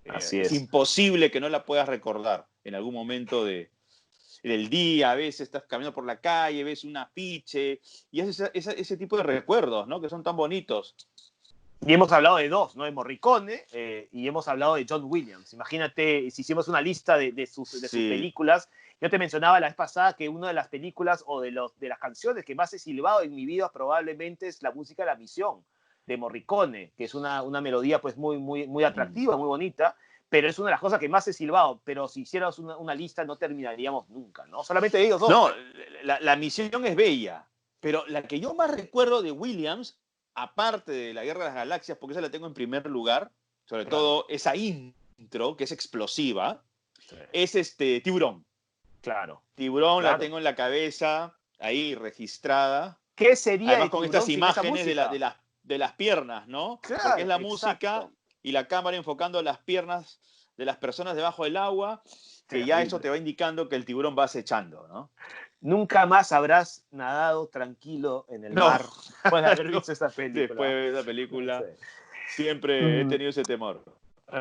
así
Es
es.
imposible que no la puedas recordar en algún momento del día. A veces estás caminando por la calle, ves un afiche y es ese tipo de recuerdos, ¿no? Que son tan bonitos.
Y hemos hablado de dos, ¿no? De Morricone y hemos hablado de John Williams. Imagínate, si hicimos una lista de sus
Sí.
películas, yo te mencionaba la vez pasada que una de las películas o de las canciones que más he silbado en mi vida probablemente es la música de La Misión, de Morricone, que es una melodía pues muy atractiva, muy bonita, pero es una de las cosas que más he silbado. Pero si hiciéramos una lista no terminaríamos nunca, ¿no? Solamente ellos dos,
No,
¿eh?
la misión es bella, pero la que yo más recuerdo de Williams, aparte de la Guerra de las Galaxias, porque esa la tengo en primer lugar, sobre
Claro.
todo esa intro, que es explosiva, es Tiburón.
Claro.
Tiburón
Claro.
la tengo en la cabeza, ahí registrada.
¿Qué sería
Además
de
con
Tiburón
estas
sin esa
imágenes
música?
de las piernas, ¿no?
Claro,
Porque es la música
exacto.
y la cámara enfocando las piernas de las personas debajo del agua, que ya eso
Terrible.
te va indicando que el tiburón va acechando, ¿no?
Nunca más habrás nadado tranquilo en el
No,
mar después de haber
no.
visto esta
Después
película.
de esa película,
Sí.
siempre he tenido ese temor.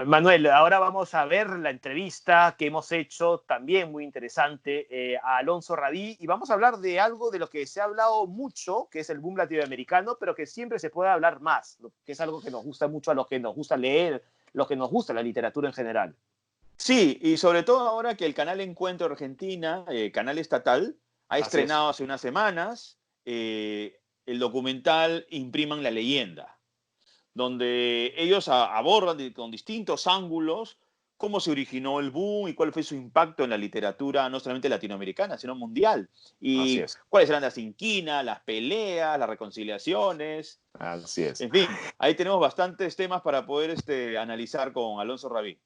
Manuel, ahora vamos a ver la entrevista que hemos hecho, también muy interesante, a Alonso Rabí, y vamos a hablar de algo de lo que se ha hablado mucho, que es el boom latinoamericano, pero que siempre se puede hablar más, que es algo que nos gusta mucho a los que nos gusta leer, los que nos gusta la literatura en general.
Sí, y sobre todo ahora que el canal Encuentro Argentina, canal estatal, ha
Así
estrenado
es.
hace unas semanas el documental Impriman la leyenda, donde ellos abordan con distintos ángulos cómo se originó el boom y cuál fue su impacto en la literatura, no solamente latinoamericana, sino mundial.
Así
Y
es.
cuáles eran las inquinas, las peleas, las reconciliaciones.
Así es.
En fin, ahí tenemos bastantes temas para poder analizar con Alonso Rabí.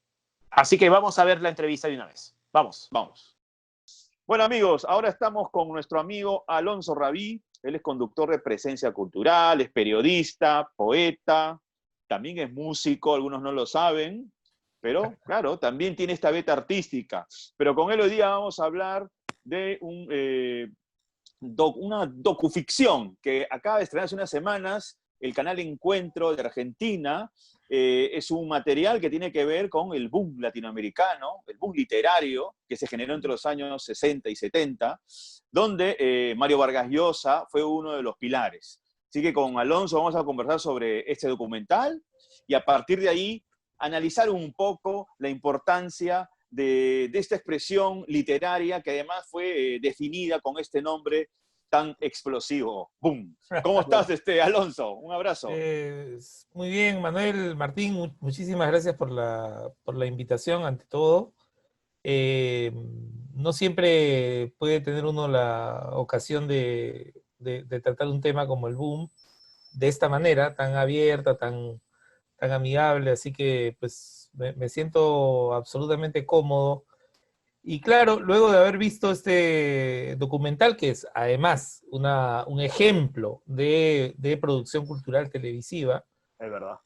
Así que vamos a ver la entrevista de una vez. Vamos.
Vamos. Bueno, amigos, ahora estamos con nuestro amigo Alonso Rabí. Él es conductor de Presencia Cultural, es periodista, poeta, también es músico, algunos no lo saben, pero claro, también tiene esta beta artística. Pero con él hoy día vamos a hablar de una docuficción que acaba de estrenar hace unas semanas el canal Encuentro de Argentina. Es un material que tiene que ver con el boom latinoamericano, el boom literario que se generó entre los años 60 y 70, donde Mario Vargas Llosa fue uno de los pilares. Así que con Alonso vamos a conversar sobre este documental y a partir de ahí analizar un poco la importancia de esta expresión literaria que además fue definida con este nombre tan explosivo. ¡Boom! ¿Cómo estás, Alonso? Un abrazo.
Muy bien, Manuel, Martín, muchísimas gracias por la invitación, ante todo. No siempre puede tener uno la ocasión de tratar un tema como el boom de esta manera, tan abierta, tan amigable, así que pues me siento absolutamente cómodo. Y claro, luego de haber visto este documental, que es además un ejemplo de producción cultural televisiva,
Es verdad.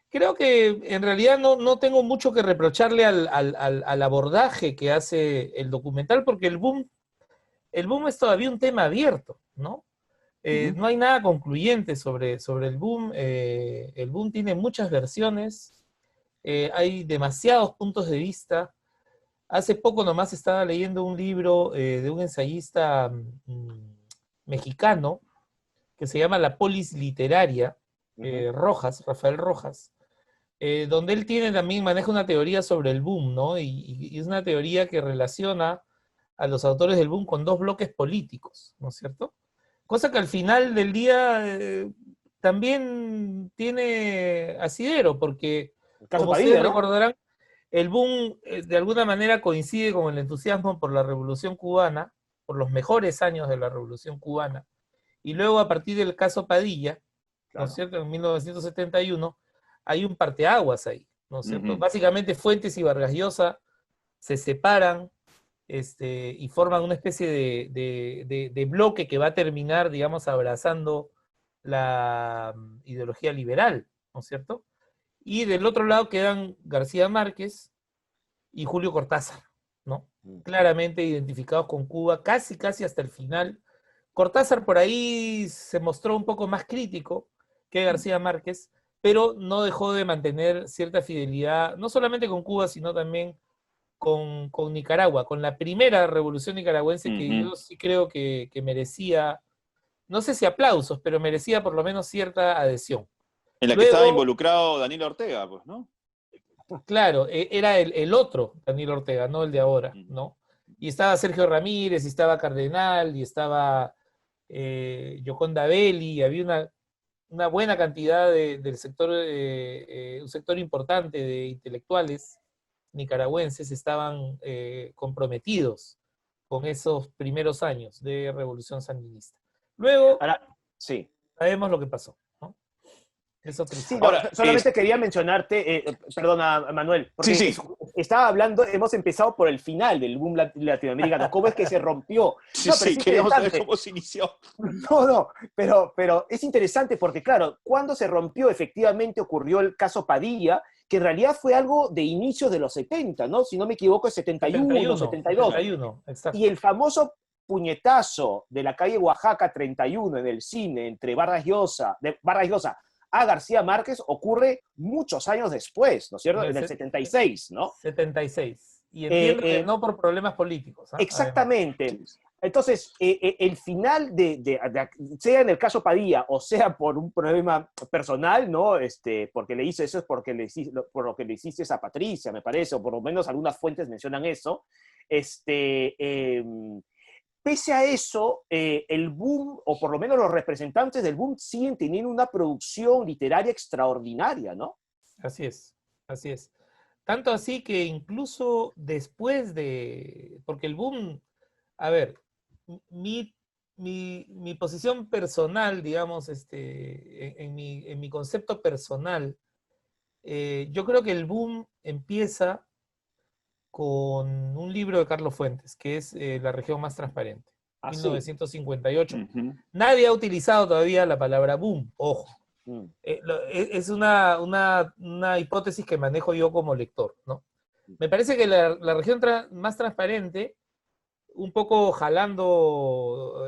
creo que en realidad no tengo mucho que reprocharle al abordaje que hace el documental, porque el boom es todavía un tema abierto, ¿no? No hay nada concluyente sobre el boom. El boom tiene muchas versiones, hay demasiados puntos de vista. Hace poco nomás estaba leyendo un libro de un ensayista mexicano que se llama La Polis Literaria, Rafael Rojas, donde él maneja una teoría sobre el boom, ¿no? Y es una teoría que relaciona a los autores del boom con dos bloques políticos, ¿no es cierto? Cosa que al final del día también tiene asidero, porque,
El caso
como
Padilla,
ustedes
¿no?
recordarán, el boom de alguna manera coincide con el entusiasmo por la Revolución Cubana, por los mejores años de la Revolución Cubana, y luego a partir del caso Padilla, ¿no es cierto?, en 1971, hay un parteaguas ahí, ¿no es cierto? Básicamente Fuentes y Vargas Llosa se separan y forman una especie de bloque que va a terminar, digamos, abrazando la ideología liberal, ¿no es cierto? Y del otro lado quedan García Márquez y Julio Cortázar, ¿no? Claramente identificados con Cuba, casi hasta el final. Cortázar por ahí se mostró un poco más crítico que García Márquez, pero no dejó de mantener cierta fidelidad, no solamente con Cuba, sino también con Nicaragua, con la primera revolución nicaragüense, que yo sí creo que merecía, no sé si aplausos, pero merecía por lo menos cierta adhesión.
En la que estaba involucrado Daniel Ortega, pues, ¿no?
Claro, era el otro Daniel Ortega, no el de ahora, ¿no? Y estaba Sergio Ramírez, y estaba Cardenal, y estaba Yoconda Belli, y había una buena cantidad del sector, un sector importante de intelectuales nicaragüenses estaban comprometidos con esos primeros años de revolución sandinista. Luego,
ahora, sí,
sabemos lo que pasó, ¿no? Es otro
sí,
ahora,
solamente quería mencionarte, perdona, Manuel, porque
sí.
estaba hablando, hemos empezado por el final del boom latinoamericano, cómo es que se rompió.
Sí,
No, pero
sí,
es
queríamos saber
interesante.
cómo se inició.
No, pero es interesante porque, claro, cuando se rompió, efectivamente ocurrió el caso Padilla, que en realidad fue algo de inicios de los 70, ¿no? Si no me equivoco, es 71, 72.
71, exacto.
Y el famoso puñetazo de la calle Oaxaca 31 en el cine entre Vargas Llosa a García Márquez ocurre muchos años después, ¿no es cierto? En el 76, ¿no?
76. Y entiendo que no por problemas políticos.
Exactamente.
Además.
Entonces, el final sea en el caso Padilla o sea por un problema personal, ¿no? Porque le hizo eso es porque por lo que le hiciste a Patricia, me parece, o por lo menos algunas fuentes mencionan eso. Pese a eso, el boom, o por lo menos los representantes del boom, siguen teniendo una producción literaria extraordinaria, ¿no?
Así es, así es. Tanto así que incluso después de... Porque el boom, a ver, mi posición personal, digamos, en mi concepto personal, yo creo que el boom empieza con un libro de Carlos Fuentes, que es La región más transparente, 1958.
Uh-huh.
Nadie ha utilizado todavía la palabra boom, ojo. Es una hipótesis que manejo yo como lector, ¿no? Me parece que la región más transparente, un poco jalando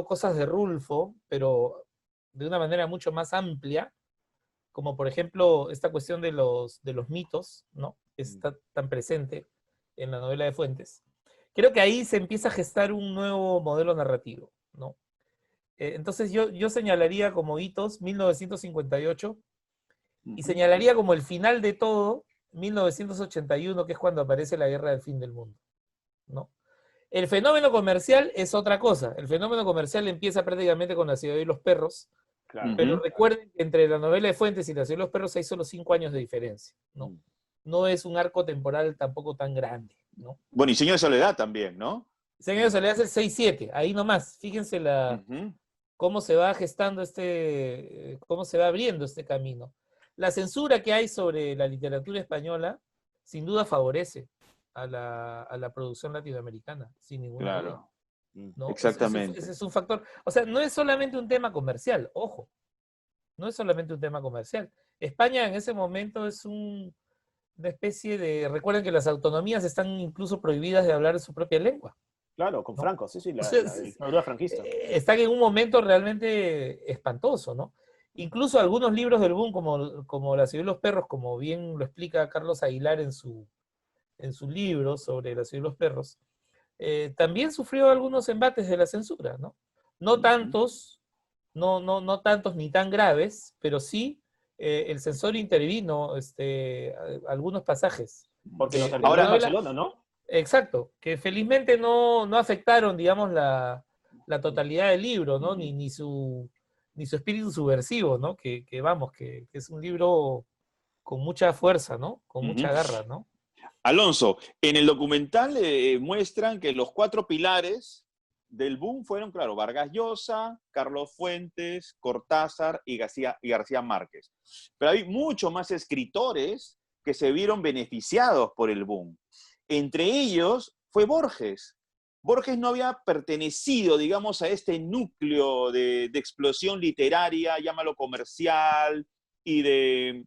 cosas de Rulfo, pero de una manera mucho más amplia, como por ejemplo esta cuestión de los mitos, ¿no? Está tan presente en la novela de Fuentes. Creo que ahí se empieza a gestar un nuevo modelo narrativo, ¿no? Entonces yo señalaría como hitos 1958 y señalaría como el final de todo 1981, que es cuando aparece la guerra del fin del mundo, ¿no? El fenómeno comercial es otra cosa. El fenómeno comercial empieza prácticamente con La ciudad y los perros, claro. Pero recuerden que entre la novela de Fuentes y La ciudad y los perros hay solo 5 años de diferencia, ¿no? No es un arco temporal tampoco tan grande, ¿no?
Bueno, y Señor de Soledad también, ¿no?
Señor de Soledad es el 6-7, ahí nomás. Fíjense cómo se va gestando cómo se va abriendo este camino. La censura que hay sobre la literatura española, sin duda favorece a la producción latinoamericana, sin ninguna duda. ¿No?
Exactamente.
Ese es un factor. O sea, no es solamente un tema comercial, ojo. No es solamente un tema comercial. España en ese momento es una especie de... Recuerden que las autonomías están incluso prohibidas de hablar en su propia lengua.
Claro, con Franco,
¿no?
sí, la dictadura franquista.
Están en un momento realmente espantoso, ¿no? Incluso algunos libros del boom, como La ciudad y los perros, como bien lo explica Carlos Aguilar en su libro sobre La ciudad y los perros, también sufrió algunos embates de la censura, ¿no? No tantos, no tantos ni tan graves, pero sí el censor intervino algunos pasajes.
Porque los terminó en Barcelona, ¿no?
Exacto, que felizmente no afectaron, digamos, la totalidad del libro, ¿no? Ni su espíritu subversivo, ¿no? Que es un libro con mucha fuerza, ¿no? Con mucha garra, ¿no?
Alonso, en el documental muestran que los 4 pilares del boom fueron, claro, Vargas Llosa, Carlos Fuentes, Cortázar y García Márquez. Pero hay muchos más escritores que se vieron beneficiados por el boom. Entre ellos fue Borges. Borges no había pertenecido, digamos, a este núcleo de explosión literaria, llámalo comercial, y de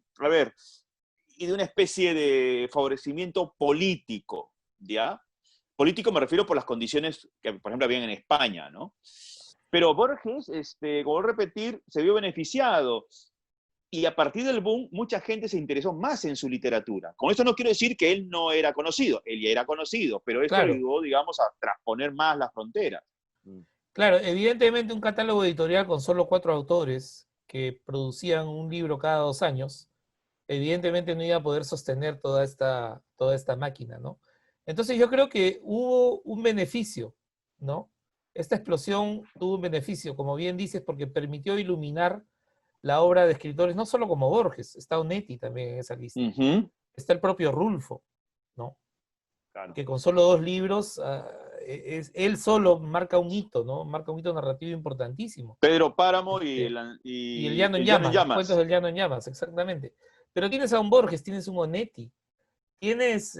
una especie de favorecimiento político, ¿ya? Político me refiero por las condiciones que, por ejemplo, habían en España, ¿no? Pero Borges, como repetir, se vio beneficiado. Y a partir del boom, mucha gente se interesó más en su literatura. Con esto no quiero decir que él no era conocido, él ya era conocido, pero esto ayudó, digamos, a transponer más las fronteras.
Claro, evidentemente un catálogo editorial con solo 4 autores que producían un libro cada 2 años, evidentemente no iba a poder sostener toda esta máquina, ¿no? Entonces yo creo que hubo un beneficio, ¿no? Esta explosión tuvo un beneficio, como bien dices, porque permitió iluminar la obra de escritores, no solo como Borges, está Onetti también en esa lista. Está el propio Rulfo, ¿no? Claro. Que con solo 2 libros, él solo marca un hito, ¿no? Marca un hito narrativo importantísimo.
Pedro Páramo y
El Llano en Llamas, los cuentos del Llano en Llamas, exactamente. Pero tienes a un Borges, tienes un Onetti, tienes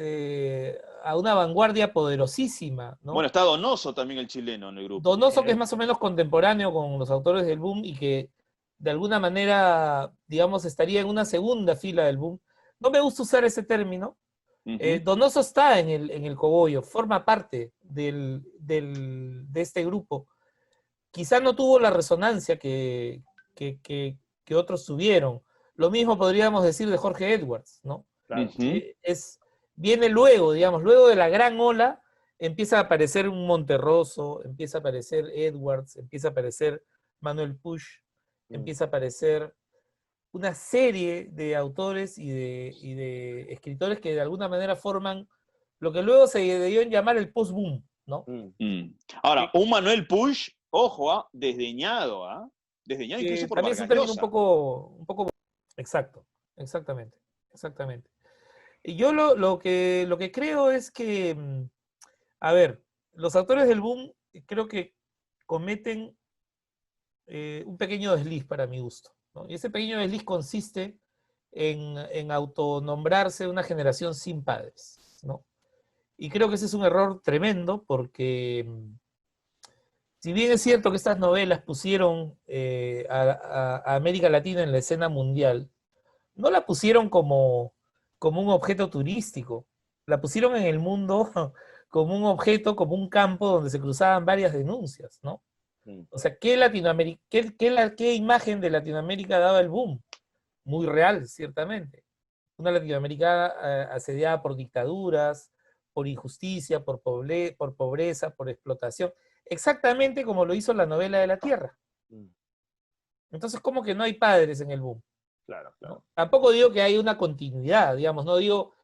a una vanguardia poderosísima, ¿no?
Bueno, está Donoso también, el chileno, en el grupo.
Donoso, que es más o menos contemporáneo con los autores del boom y que de alguna manera, digamos, estaría en una segunda fila del boom. No me gusta usar ese término. Donoso está en el cogollo, forma parte de este grupo. Quizá no tuvo la resonancia que otros tuvieron. Lo mismo podríamos decir de Jorge Edwards, ¿no?
Claro.
Viene luego, digamos, luego de la gran ola, empieza a aparecer un Monterroso, empieza a aparecer Edwards, empieza a aparecer Manuel Puig, empieza a aparecer una serie de autores y de escritores que de alguna manera forman lo que luego se dio en llamar el post-boom, ¿no?
Ahora, un Manuel Puig, ojo, desdeñado, desdeñado incluso por
también es un término un poco... Exacto, exactamente. Y yo lo que creo es que, a ver, los autores del boom creo que cometen un pequeño desliz para mi gusto, ¿no? Y ese pequeño desliz consiste en autonombrarse una generación sin padres, ¿no? Y creo que ese es un error tremendo porque, si bien es cierto que estas novelas pusieron a América Latina en la escena mundial, no la pusieron como un objeto turístico, la pusieron en el mundo como un objeto, como un campo donde se cruzaban varias denuncias, ¿no? O sea, ¿qué imagen de Latinoamérica daba el boom? Muy real, ciertamente. Una Latinoamérica asediada por dictaduras, por injusticia, por pobreza, por explotación, exactamente como lo hizo la novela de la Tierra. Entonces, ¿cómo que no hay padres en el boom?
Claro.
¿No? Tampoco digo que hay una continuidad, digamos, no digo,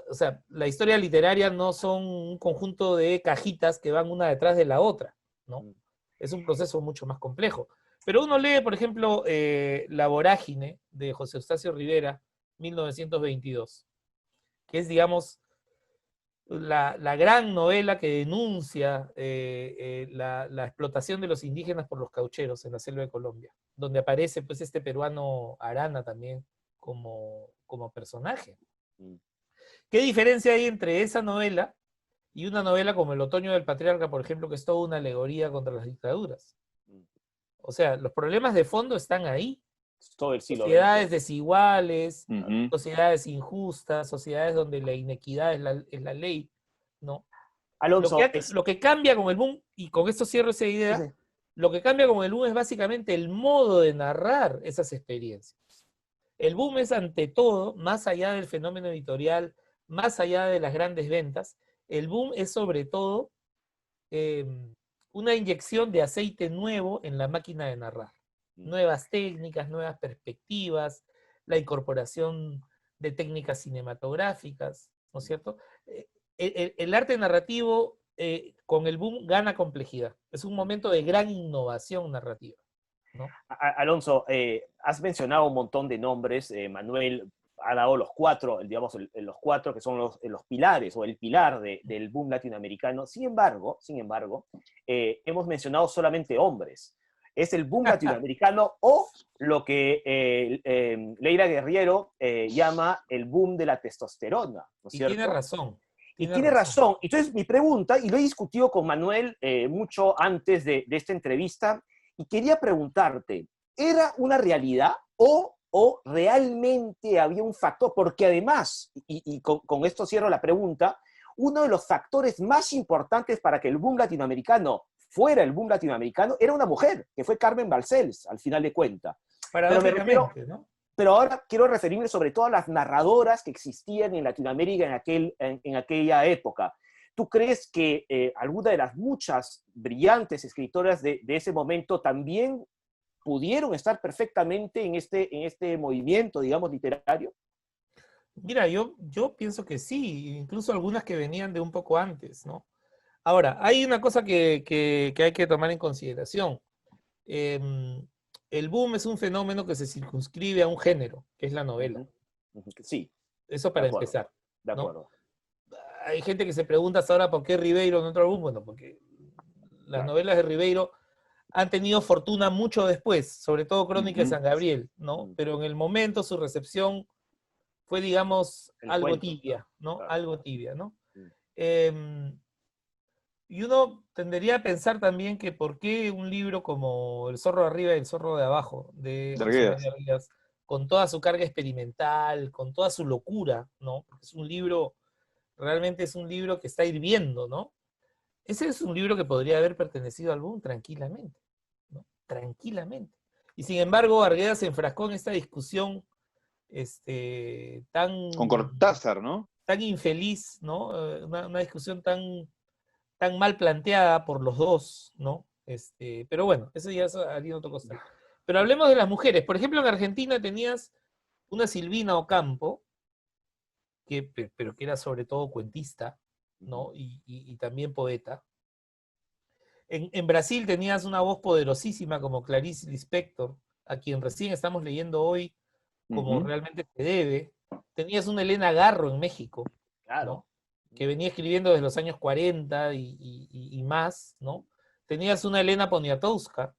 o sea, la historia literaria no son un conjunto de cajitas que van una detrás de la otra, ¿no? Es un proceso mucho más complejo. Pero uno lee, por ejemplo, La Vorágine, de José Eustacio Rivera, 1922, que es, digamos, la gran novela que denuncia la explotación de los indígenas por los caucheros en la selva de Colombia, donde aparece pues este peruano Arana también como personaje. ¿Qué diferencia hay entre esa novela y una novela como El Otoño del Patriarca, por ejemplo, que es toda una alegoría contra las dictaduras? O sea, los problemas de fondo están ahí.
Todo el siglo
Sociedades
XX.
desiguales, sociedades injustas, sociedades donde la inequidad es la ley, ¿no?
Alonso,
Lo que cambia con el boom, y con esto cierro esa idea, lo que cambia con el boom es básicamente el modo de narrar esas experiencias. El boom es ante todo, más allá del fenómeno editorial, más allá de las grandes ventas, el boom es sobre todo una inyección de aceite nuevo en la máquina de narrar. Nuevas técnicas, nuevas perspectivas, la incorporación de técnicas cinematográficas, ¿no es cierto? El arte narrativo con el boom gana complejidad. Es un momento de gran innovación narrativa, ¿no?
Alonso, has mencionado un montón de nombres. Manuel ha dado los cuatro, digamos, los cuatro que son los pilares o el pilar del boom latinoamericano. Sin embargo, hemos mencionado solamente hombres. Es el boom latinoamericano o lo que Leira Guerriero llama el boom de la testosterona, ¿no es cierto?
Y tiene razón.
Tiene razón. Entonces, mi pregunta, y lo he discutido con Manuel mucho antes de esta entrevista, y quería preguntarte, ¿era una realidad o realmente había un factor? Porque además, y con esto cierro la pregunta, uno de los factores más importantes para que el boom latinoamericano fuera el boom latinoamericano era una mujer, que fue Carmen Balcells, al final de cuentas. Pero ahora quiero referirme sobre todo a las narradoras que existían en Latinoamérica en aquella época. ¿Tú crees que alguna de las muchas brillantes escritoras de ese momento también pudieron estar perfectamente en este movimiento, digamos, literario?
Mira, yo pienso que sí, incluso algunas que venían de un poco antes, ¿no? Ahora, hay una cosa que hay que tomar en consideración. El boom es un fenómeno que se circunscribe a un género, que es la novela.
Sí.
Eso para empezar.
De acuerdo.
¿No? Hay gente que se pregunta hasta ahora por qué Ribeiro no entró al boom. Bueno, porque las novelas de Ribeiro han tenido fortuna mucho después, sobre todo Crónica de San Gabriel, ¿no? Pero en el momento su recepción fue, digamos,
El
algo
cuento,
tibia, ¿no?
claro.
Algo tibia, ¿no?
Mm.
Y uno tendería a pensar también que por qué un libro como El zorro de arriba y el zorro de abajo, de
De
José
Arguedas.
María Arguedas, con toda su carga experimental, con toda su locura, ¿no? Porque es un libro, realmente es un libro que está hirviendo, ¿no? Ese es un libro que podría haber pertenecido al boom tranquilamente, ¿no? Tranquilamente. Y sin embargo, Arguedas se enfrascó en esta discusión
Con Cortázar, ¿no?
tan infeliz, ¿no? Una discusión tan mal planteada por los dos, ¿no? Pero bueno, eso ya es harina otro costal. Pero hablemos de las mujeres. Por ejemplo, en Argentina tenías una Silvina Ocampo, pero que era sobre todo cuentista, ¿no? Y también poeta. En Brasil tenías una voz poderosísima como Clarice Lispector, a quien recién estamos leyendo hoy como realmente se debe. Tenías una Elena Garro en México,
Claro.
¿no? Que venía escribiendo desde los años 40 y más, ¿no? Tenías una Elena Poniatowska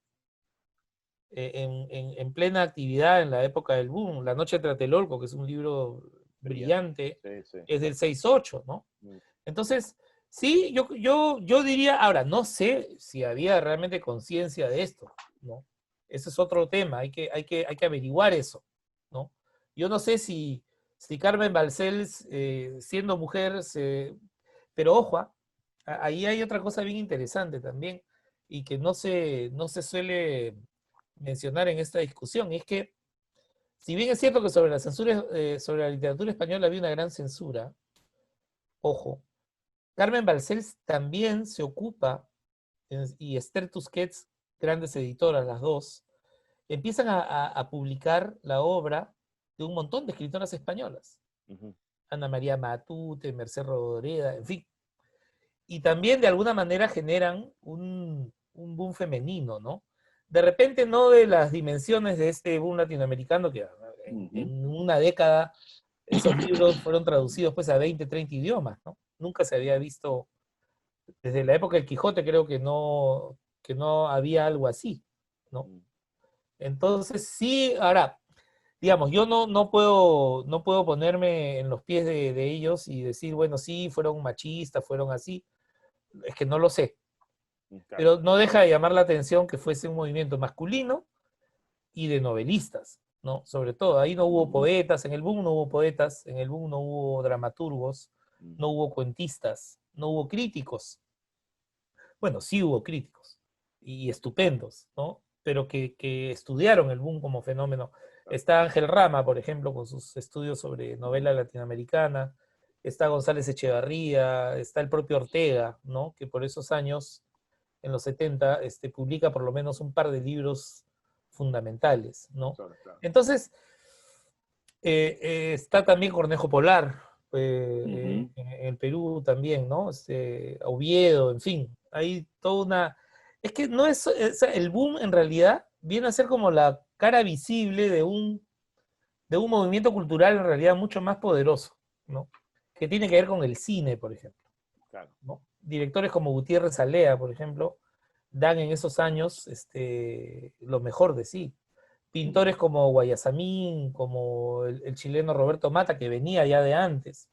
en plena actividad en la época del boom, La noche de Tlatelolco, que es un libro brillante,
Sí.
es del 6-8, ¿no? Entonces, sí, yo diría, ahora, no sé si había realmente conciencia de esto, ¿no? Ese es otro tema, hay que averiguar eso, ¿no? Yo no sé si Carmen Balcells, siendo mujer, pero ojo, ahí hay otra cosa bien interesante también, y que no se suele mencionar en esta discusión, y es que, si bien es cierto que sobre la censura, sobre la literatura española había una gran censura, ojo, Carmen Balcells también se ocupa, y Esther Tusquets, grandes editoras, las dos, empiezan a publicar la obra de un montón de escritoras españolas. Ana María Matute, Mercé Rodoreda, en fin. Y también de alguna manera generan un boom femenino, ¿no? De repente no de las dimensiones de este boom latinoamericano, que en una década esos libros fueron traducidos pues a 20, 30 idiomas, ¿no? Nunca se había visto, desde la época del Quijote creo que no había algo así, ¿no? Entonces sí, ahora, digamos, yo no puedo ponerme en los pies de ellos y decir, bueno, sí, fueron machistas, fueron así, es que no lo sé.
Claro.
Pero no deja de llamar la atención que fuese un movimiento masculino y de novelistas, ¿no? Sobre todo, ahí no hubo poetas, en el boom no hubo poetas, en el boom no hubo dramaturgos, no hubo cuentistas, no hubo críticos. Bueno, sí hubo críticos, y estupendos, ¿no? Pero que estudiaron el boom como fenómeno. Está Ángel Rama, por ejemplo, con sus estudios sobre novela latinoamericana, está González Echevarría, está el propio Ortega, ¿no? Que por esos años, en los 70, publica por lo menos un par de libros fundamentales, ¿no?
Claro.
Entonces, está también Cornejo Polar, en el Perú también, ¿no? Oviedo, en fin, hay toda una... Es que no es, el boom en realidad viene a ser como la cara visible de un movimiento cultural en realidad mucho más poderoso, ¿no? Que tiene que ver con el cine, por ejemplo.
Claro.
¿No? Directores como Gutiérrez Alea, por ejemplo, dan en esos años lo mejor de sí. Pintores como Guayasamín, como el chileno Roberto Mata, que venía ya de antes,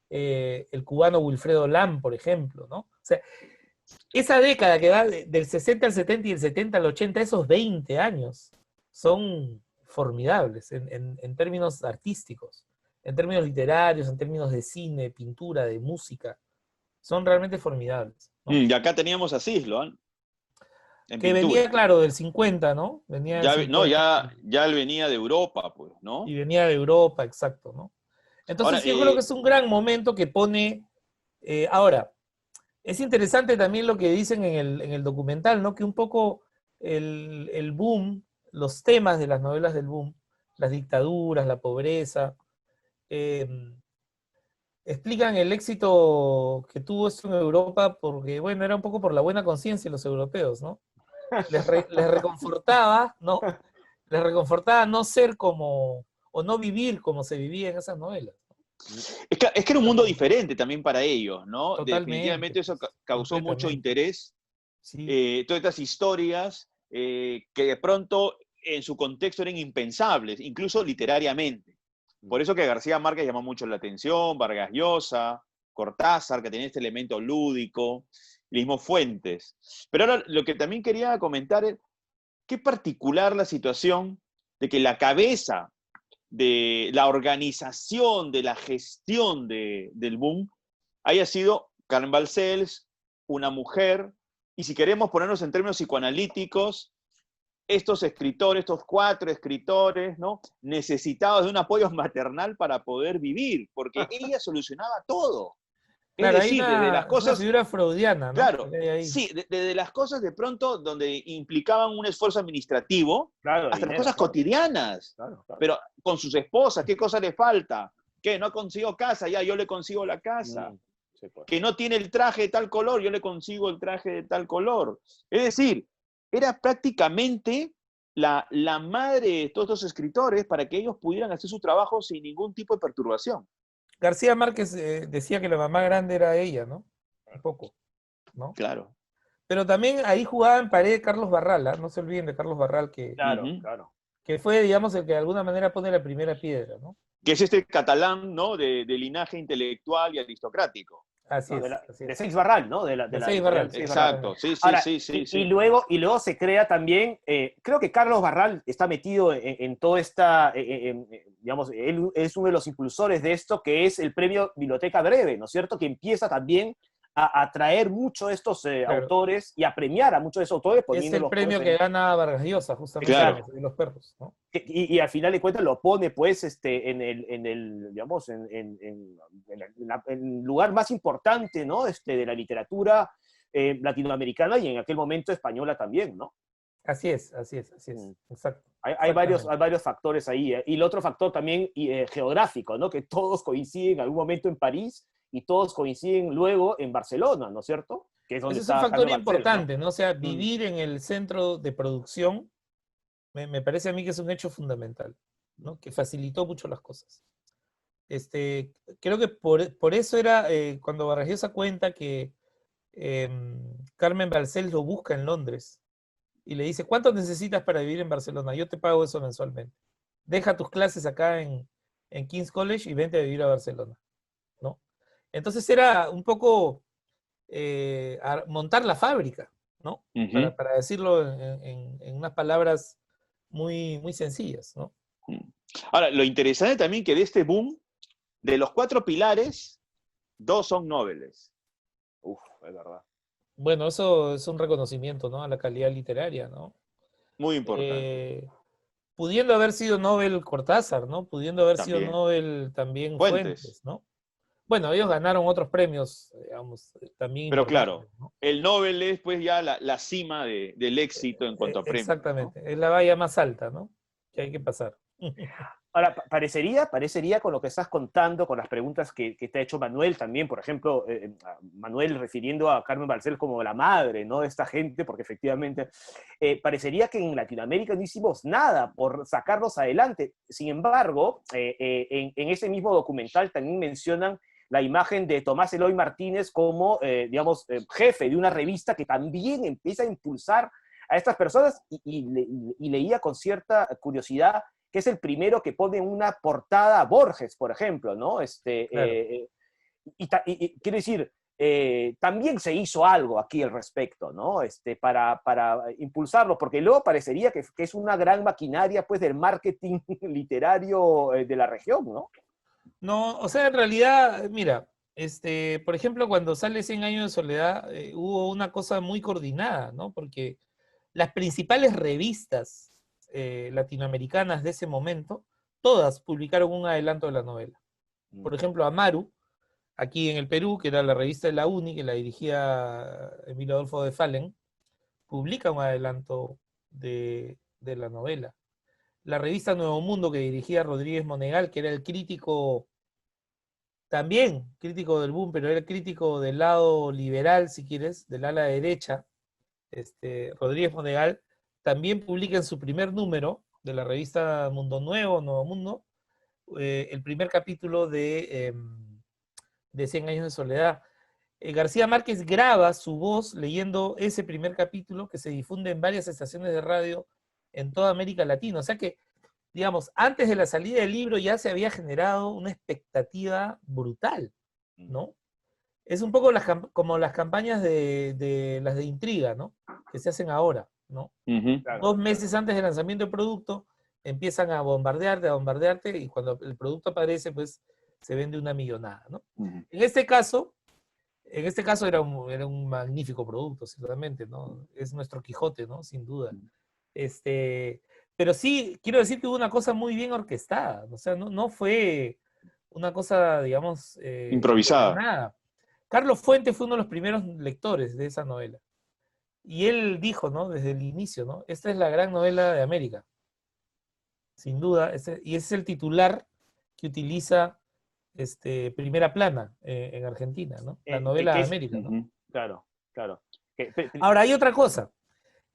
el cubano Wilfredo Lam, por ejemplo, ¿no? O sea, esa década que va del 60 al 70 y del 70 al 80, esos 20 años, son formidables en términos artísticos, en términos literarios, en términos de cine, pintura, de música. Son realmente formidables, ¿no?
Y acá teníamos a Cislo, ¿eh? En
Que
pintura.
venía, claro, del 50, ¿no? Venía del 50.
No, ya él venía de Europa, pues, ¿no?
Y venía de Europa, exacto, ¿no? Entonces
Ahora,
yo creo que es un gran momento que pone... ahora, es interesante también lo que dicen en el documental, ¿no? Que un poco el boom, los temas de las novelas del boom, las dictaduras, la pobreza, explican el éxito que tuvo esto en Europa porque, bueno, era un poco por la buena conciencia de los europeos, ¿no? Les reconfortaba, ¿no? Les reconfortaba no ser como, o no vivir como se vivía en esas novelas.
es que era un mundo diferente también para ellos, ¿no?
Totalmente.
Definitivamente eso causó mucho interés.
Sí.
Todas estas historias que de pronto en su contexto eran impensables, incluso literariamente, Por eso que García Márquez llamó mucho la atención, Vargas Llosa, Cortázar, que tenía este elemento lúdico, el mismo Fuentes. Pero ahora lo que también quería comentar es, qué particular la situación de que la cabeza de la organización, de la gestión del boom, haya sido Carmen Balcells, una mujer, y si queremos ponernos en términos psicoanalíticos, estos escritores, estos 4 escritores, ¿no? Necesitados de un apoyo maternal para poder vivir, porque ella solucionaba todo.
Claro,
Es
hay
decir, desde las
una
cosas,
figura freudiana, ¿no?
claro,
Que hay ahí.
sí, desde las cosas de pronto donde implicaban un esfuerzo administrativo,
Claro,
hasta
dinero,
las cosas
claro.
cotidianas,
Claro.
pero con sus esposas, ¿qué cosa le falta? ¿Qué? ¿No consigo casa? Ya, yo le consigo la casa.
Sí, pues.
Que no tiene el traje de tal color, yo le consigo el traje de tal color. Es decir, era prácticamente la madre de todos estos escritores para que ellos pudieran hacer su trabajo sin ningún tipo de perturbación.
García Márquez decía que la mamá grande era ella, ¿no? Un poco, ¿no?
Claro.
Pero también ahí jugaba en pared Carlos Barral, ¿eh? No se olviden de Carlos Barral,
Claro, claro.
que fue, digamos, el que de alguna manera pone la primera piedra, ¿no?
Que es este catalán, ¿no? De linaje intelectual y aristocrático.
Así
No,
es.
de Seix Barral, ¿no? De la
Seix Barral.
editorial Seix
Exacto, sí, sí,
Ahora,
sí, sí.
y luego se crea también, creo que Carlos Barral está metido en toda esta, digamos, él es uno de los impulsores de esto, que es el premio Biblioteca Breve, ¿no es cierto? Que empieza también a atraer mucho de estos autores y a premiar a muchos de esos autores.
Es el premio que gana Vargas Llosa, justamente,
Claro.
de los perros, ¿no?
Y al final de cuentas lo pone, pues, en el digamos, en el lugar más importante, ¿no? De la literatura latinoamericana y en aquel momento española también, ¿no?
Así es, exacto.
Hay varios factores ahí. Y el otro factor también geográfico, ¿no? Que todos coinciden en algún momento en París y todos coinciden luego en Barcelona, ¿no es cierto? Que es donde
Ese es un
está
factor
Carmen Balcells,
importante, ¿no? O sea, vivir en el centro de producción, me parece a mí que es un hecho fundamental, ¿no? Que facilitó mucho las cosas. Creo que por eso era, cuando Vargas Llosa cuenta que Carmen Balcells lo busca en Londres y le dice, ¿cuánto necesitas para vivir en Barcelona? Yo te pago eso mensualmente. Deja tus clases acá en King's College y vente a vivir a Barcelona, ¿no? Entonces era un poco montar la fábrica, ¿no? Para decirlo en unas palabras muy, muy sencillas, ¿no?
Ahora, lo interesante también que de este boom, de los 4 pilares, 2 son noveles.
Uf, es verdad.
Bueno, eso es un reconocimiento, ¿no? A la calidad literaria, ¿no?
Muy importante.
Pudiendo haber sido Nobel Cortázar, ¿no? Pudiendo haber
También.
sido Nobel también Fuentes, ¿no? Bueno, ellos ganaron otros premios, digamos, también.
Pero claro,
¿no?
el Nobel es pues ya la cima del éxito en cuanto a premios.
Exactamente,
¿no?
es la valla más alta, ¿no? Que hay que pasar.
Ahora, parecería con lo que estás contando, con las preguntas que te ha hecho Manuel también, por ejemplo, Manuel refiriendo a Carmen Balcells como la madre, ¿no? De esta gente, porque efectivamente parecería que en Latinoamérica no hicimos nada por sacarlos adelante. Sin embargo, en ese mismo documental también mencionan la imagen de Tomás Eloy Martínez como, digamos, jefe de una revista que también empieza a impulsar a estas personas y leía con cierta curiosidad que es el primero que pone una portada a Borges, por ejemplo, ¿no?
Claro.
Quiero decir, también se hizo algo aquí al respecto, ¿no? Para impulsarlo, porque luego parecería que es una gran maquinaria, pues, del marketing literario de la región, ¿no?
No, o sea, en realidad, mira, por ejemplo, cuando sale 100 años de soledad, hubo una cosa muy coordinada, ¿no? Porque las principales revistas latinoamericanas de ese momento, todas publicaron un adelanto de la novela. Por ejemplo, Amaru, aquí en el Perú, que era la revista de la UNI, que la dirigía Emilio Adolfo de Fallen, publica un adelanto de la novela. La revista Nuevo Mundo, que dirigía Rodríguez Monegal, que era el crítico, también crítico del boom, pero era el crítico del lado liberal, si quieres, del ala derecha, Rodríguez Monegal, también publica en su primer número de la revista Mundo Nuevo, Nuevo Mundo, el primer capítulo de 100 años de soledad. García Márquez graba su voz leyendo ese primer capítulo que se difunde en varias estaciones de radio en toda América Latina. O sea que digamos, antes de la salida del libro ya se había generado una expectativa brutal, ¿no? Es un poco como las campañas de las de intriga, ¿no? Que se hacen ahora, ¿no?
Claro,
2 meses antes del lanzamiento del producto, empiezan a bombardearte, y cuando el producto aparece, pues se vende una millonada, ¿no? En este caso era un magnífico producto, ciertamente, ¿no? Es nuestro Quijote, ¿no? Sin duda. Pero sí, quiero decir que hubo una cosa muy bien orquestada, o sea, no fue una cosa, digamos, de la
Improvisada.
nada. Carlos Fuentes fue uno de los primeros lectores de esa novela. Y él dijo, ¿no? Desde el inicio, ¿no? Esta es la gran novela de América. Sin duda. Y ese es el titular que utiliza Primera Plana en Argentina, ¿no? La novela de América, ¿no?
Claro, claro.
Ahora, hay otra cosa.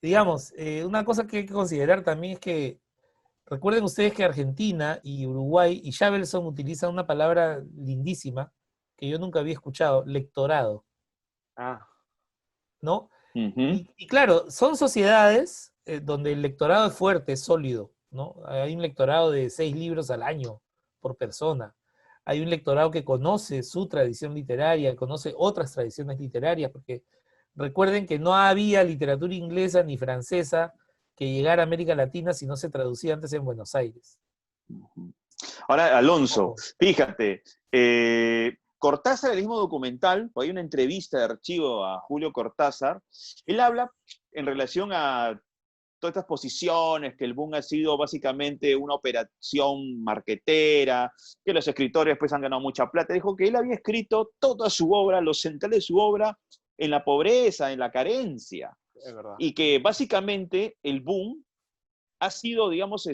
Digamos, una cosa que hay que considerar también es que recuerden ustedes que Argentina y Uruguay y Javelson utilizan una palabra lindísima que yo nunca había escuchado, lectorado, ¿no? Y claro, son sociedades donde el lectorado es fuerte, es sólido, ¿no? Hay un lectorado de 6 libros al año por persona. Hay un lectorado que conoce su tradición literaria, conoce otras tradiciones literarias, porque recuerden que no había literatura inglesa ni francesa que llegara a América Latina si no se traducía antes en Buenos Aires.
Ahora, Alonso, fíjate, Cortázar, el mismo documental, hay una entrevista de archivo a Julio Cortázar, él habla en relación a todas estas posiciones, que el boom ha sido básicamente una operación marquetera, que los escritores pues han ganado mucha plata. Dijo que él había escrito toda su obra, lo central de su obra, en la pobreza, en la carencia.
Es verdad.
Y que básicamente el boom ha sido, digamos,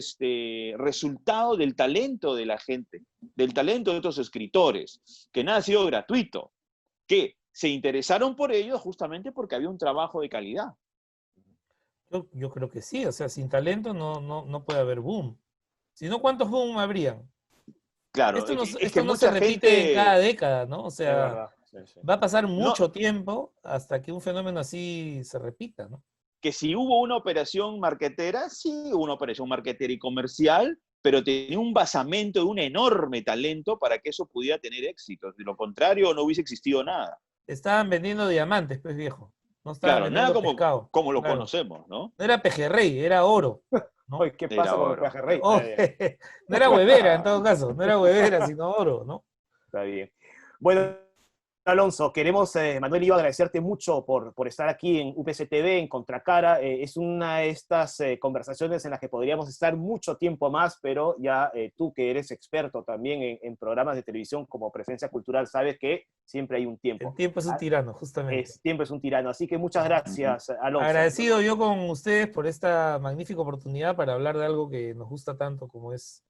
resultado del talento de la gente, del talento de otros escritores, que nada ha sido gratuito, que se interesaron por ello justamente porque había un trabajo de calidad.
Yo creo que sí, o sea, sin talento no puede haber boom. Si no, ¿cuántos boom habrían?
Claro,
Esto no se repite en cada década, ¿no? O sea, va a pasar mucho tiempo hasta que un fenómeno así se repita, ¿no?
Que si hubo una operación marquetera, sí, hubo una operación marquetera y comercial, pero tenía un basamento de un enorme talento para que eso pudiera tener éxito. De lo contrario, no hubiese existido nada.
Estaban vendiendo diamantes, pues, viejo. No estaban
Claro,
vendiendo
nada
pescado.
como lo
Claro.
conocemos, ¿no?
No era pejerrey, era oro, ¿no?
Oye, ¿qué pasa con el pejerrey?
No era huevera, en todo caso. No era huevera, sino oro, ¿no?
Está bien. Bueno, Alonso, queremos, Manuel, iba a agradecerte mucho por estar aquí en UPC TV, en Contracara. Es una de estas conversaciones en las que podríamos estar mucho tiempo más, pero ya tú, que eres experto también en programas de televisión como Presencia Cultural, sabes que siempre hay un tiempo.
El tiempo es un tirano, justamente.
El tiempo es un tirano, así que muchas gracias, Alonso.
Agradecido yo con ustedes por esta magnífica oportunidad para hablar de algo que nos gusta tanto como es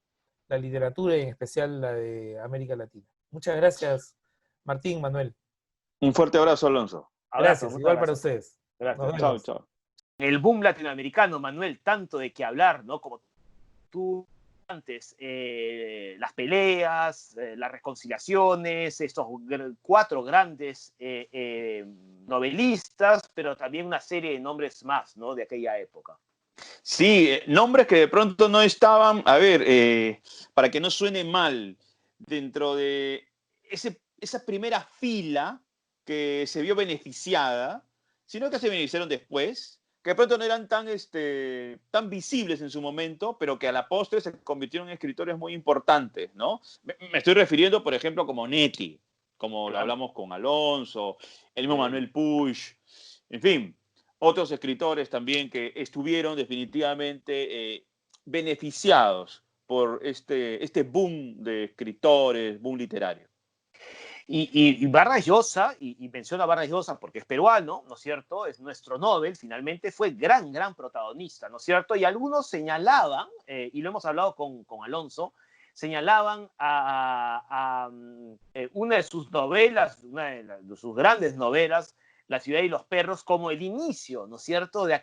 la literatura y en especial la de América Latina. Muchas gracias, Martín, Manuel.
Un fuerte abrazo, Alonso.
Gracias, igual para ustedes.
Gracias.
Chao, chao.
El boom latinoamericano, Manuel, tanto de qué hablar, ¿no? Como tú antes, las peleas, las reconciliaciones, estos 4 grandes novelistas, pero también una serie de nombres más, ¿no? De aquella época.
Sí, nombres que de pronto no estaban, a ver, para que no suene mal, dentro de esa primera fila que se vio beneficiada, sino que se beneficiaron después, que de pronto no eran tan visibles en su momento, pero que a la postre se convirtieron en escritores muy importantes, ¿no? Me estoy refiriendo, por ejemplo, como Netti, como lo hablamos con Alonso, el mismo Manuel Puig, en fin, otros escritores también que estuvieron definitivamente beneficiados por este boom de escritores, boom literario.
Y Vargas Llosa, y menciono a Vargas Llosa porque es peruano, ¿no es cierto? Es nuestro Nobel, finalmente fue gran protagonista, ¿no es cierto? Y algunos señalaban, y lo hemos hablado con Alonso, señalaban a una de sus novelas, una de sus grandes novelas, La ciudad y los perros, como el inicio, ¿no es cierto?, de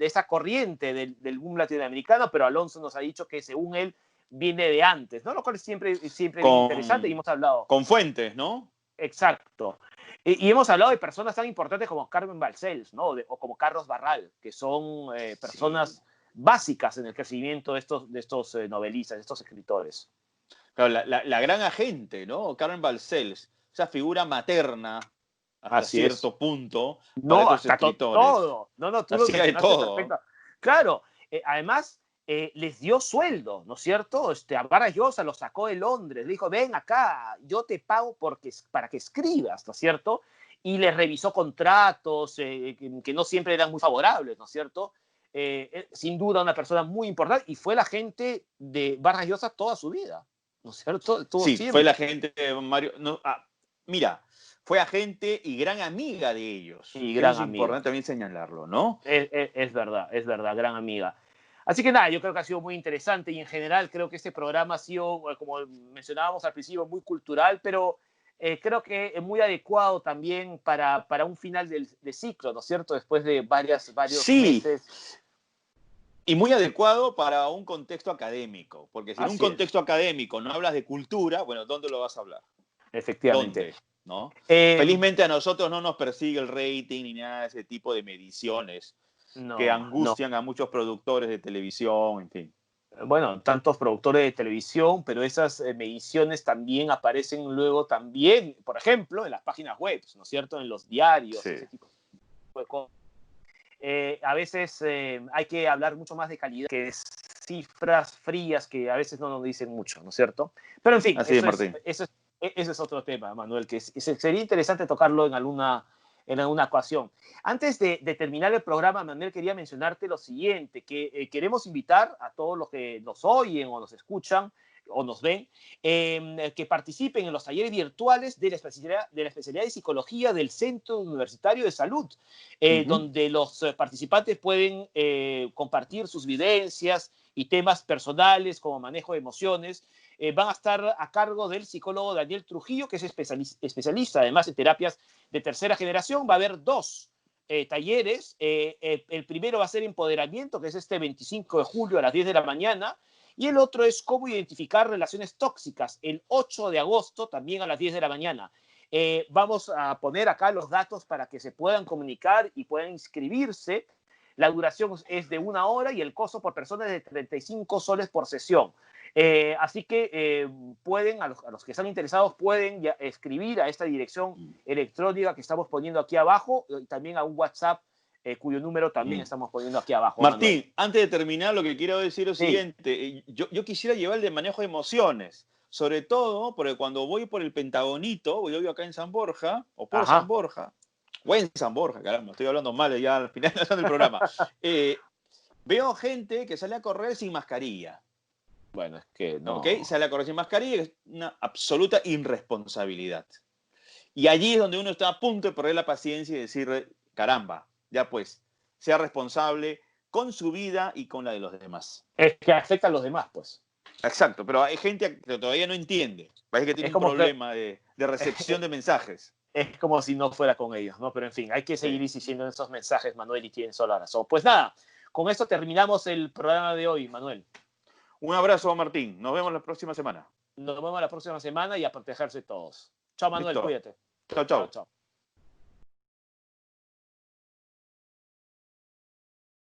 esa corriente del boom latinoamericano, pero Alonso nos ha dicho que según él viene de antes, ¿no? Lo cual es siempre interesante y hemos hablado.
Con fuentes, ¿no?
Exacto. Y hemos hablado de personas tan importantes como Carmen Balcells, ¿no? O como Carlos Barral, que son personas básicas en el crecimiento de estos novelistas, de estos escritores.
Claro, la gran agente, ¿no? Carmen Balcells, esa figura materna hasta
Así
cierto
es.
punto para
No,
estos
hasta
escritores.
todo. No, tú lo
Hacía de
mencionaste
todo.
perfecto. Claro, además les dio sueldo, ¿no es cierto? A Vargas Llosa lo sacó de Londres, le dijo, ven acá, yo te pago para que escribas, ¿no es cierto? Y les revisó contratos que no siempre eran muy favorables, ¿no es cierto? Sin duda una persona muy importante y fue la gente de Vargas Llosa toda su vida, ¿no es cierto? Estuvo
Sí,
siempre.
fue la gente de Mario. No, mira, fue agente y gran amiga de ellos.
Y
Eso
gran
es
amiga.
importante también señalarlo, ¿no?
Es verdad, gran amiga. Así que nada, yo creo que ha sido muy interesante y en general creo que este programa ha sido, como mencionábamos al principio, muy cultural, pero creo que es muy adecuado también para un final de ciclo, ¿no es cierto? Después de varios
Sí,
meses.
y muy adecuado para un contexto académico, porque si en un
Así es,
contexto académico no hablas de cultura, bueno, ¿dónde lo vas a hablar?
efectivamente.
¿Dónde? ¿No?
Eh,
Felizmente a nosotros no nos persigue el rating ni nada de ese tipo de mediciones que
no.
angustian a muchos productores de televisión, en fin.
Bueno, tantos productores de televisión, pero esas mediciones también aparecen luego también, por ejemplo, en las páginas web, ¿no es cierto? En los diarios,
Sí.
ese tipo de cosas. A veces hay que hablar mucho más de calidad que cifras frías que a veces no nos dicen mucho, ¿no es cierto? Pero en fin,
Así es, Martín.
ese es otro tema, Manuel, que sería interesante tocarlo en alguna ocasión. Antes de terminar el programa, Manuel, quería mencionarte lo siguiente, que queremos invitar a todos los que nos oyen o nos escuchan o nos ven, que participen en los talleres virtuales de la especialidad de psicología del Centro Universitario de Salud, donde los participantes pueden compartir sus vivencias y temas personales como manejo de emociones. Van a estar a cargo del psicólogo Daniel Trujillo, que es especialista además en terapias de tercera generación. Va a haber 2 talleres. El primero va a ser empoderamiento, que es este 25 de julio a las 10 de la mañana. Y el otro es cómo identificar relaciones tóxicas, el 8 de agosto, también a las 10 de la mañana. Vamos a poner acá los datos para que se puedan comunicar y puedan inscribirse. La duración es de 1 hora y el costo por persona es de 35 soles por sesión. Así que pueden, a los que están interesados, pueden ya escribir a esta dirección electrónica que estamos poniendo aquí abajo y también a un WhatsApp cuyo número también estamos poniendo aquí abajo.
Martín,
Manuel.
antes de terminar, lo que quiero decir es lo
Sí.
siguiente. Yo quisiera llevar el de manejo de emociones, sobre todo porque cuando voy por el Pentagonito, yo vivo acá en San Borja, o por San Borja, o en San Borja, caramba, estoy hablando mal ya al final del programa, veo gente que sale a correr sin mascarilla.
Bueno, es que no.
¿Ok? Sale a correr sin mascarilla, es una absoluta irresponsabilidad. Y allí es donde uno está a punto de perder la paciencia y decir, caramba, ya pues, sea responsable con su vida y con la de los demás.
Es que afecta a los demás, pues.
Exacto, pero hay gente que todavía no entiende. Parece que tiene un problema de recepción de mensajes.
Es como si no fuera con ellos, ¿no? Pero en fin, hay que seguir insistiendo en esos mensajes, Manuel, y tienes toda la razón. Pues nada, con esto terminamos el programa de hoy, Manuel.
Un abrazo, Martín. Nos vemos la próxima semana.
Nos vemos la próxima semana y a protegerse todos. Chao, Manuel,
Listo.
cuídate.
Chao, chao.
Chao.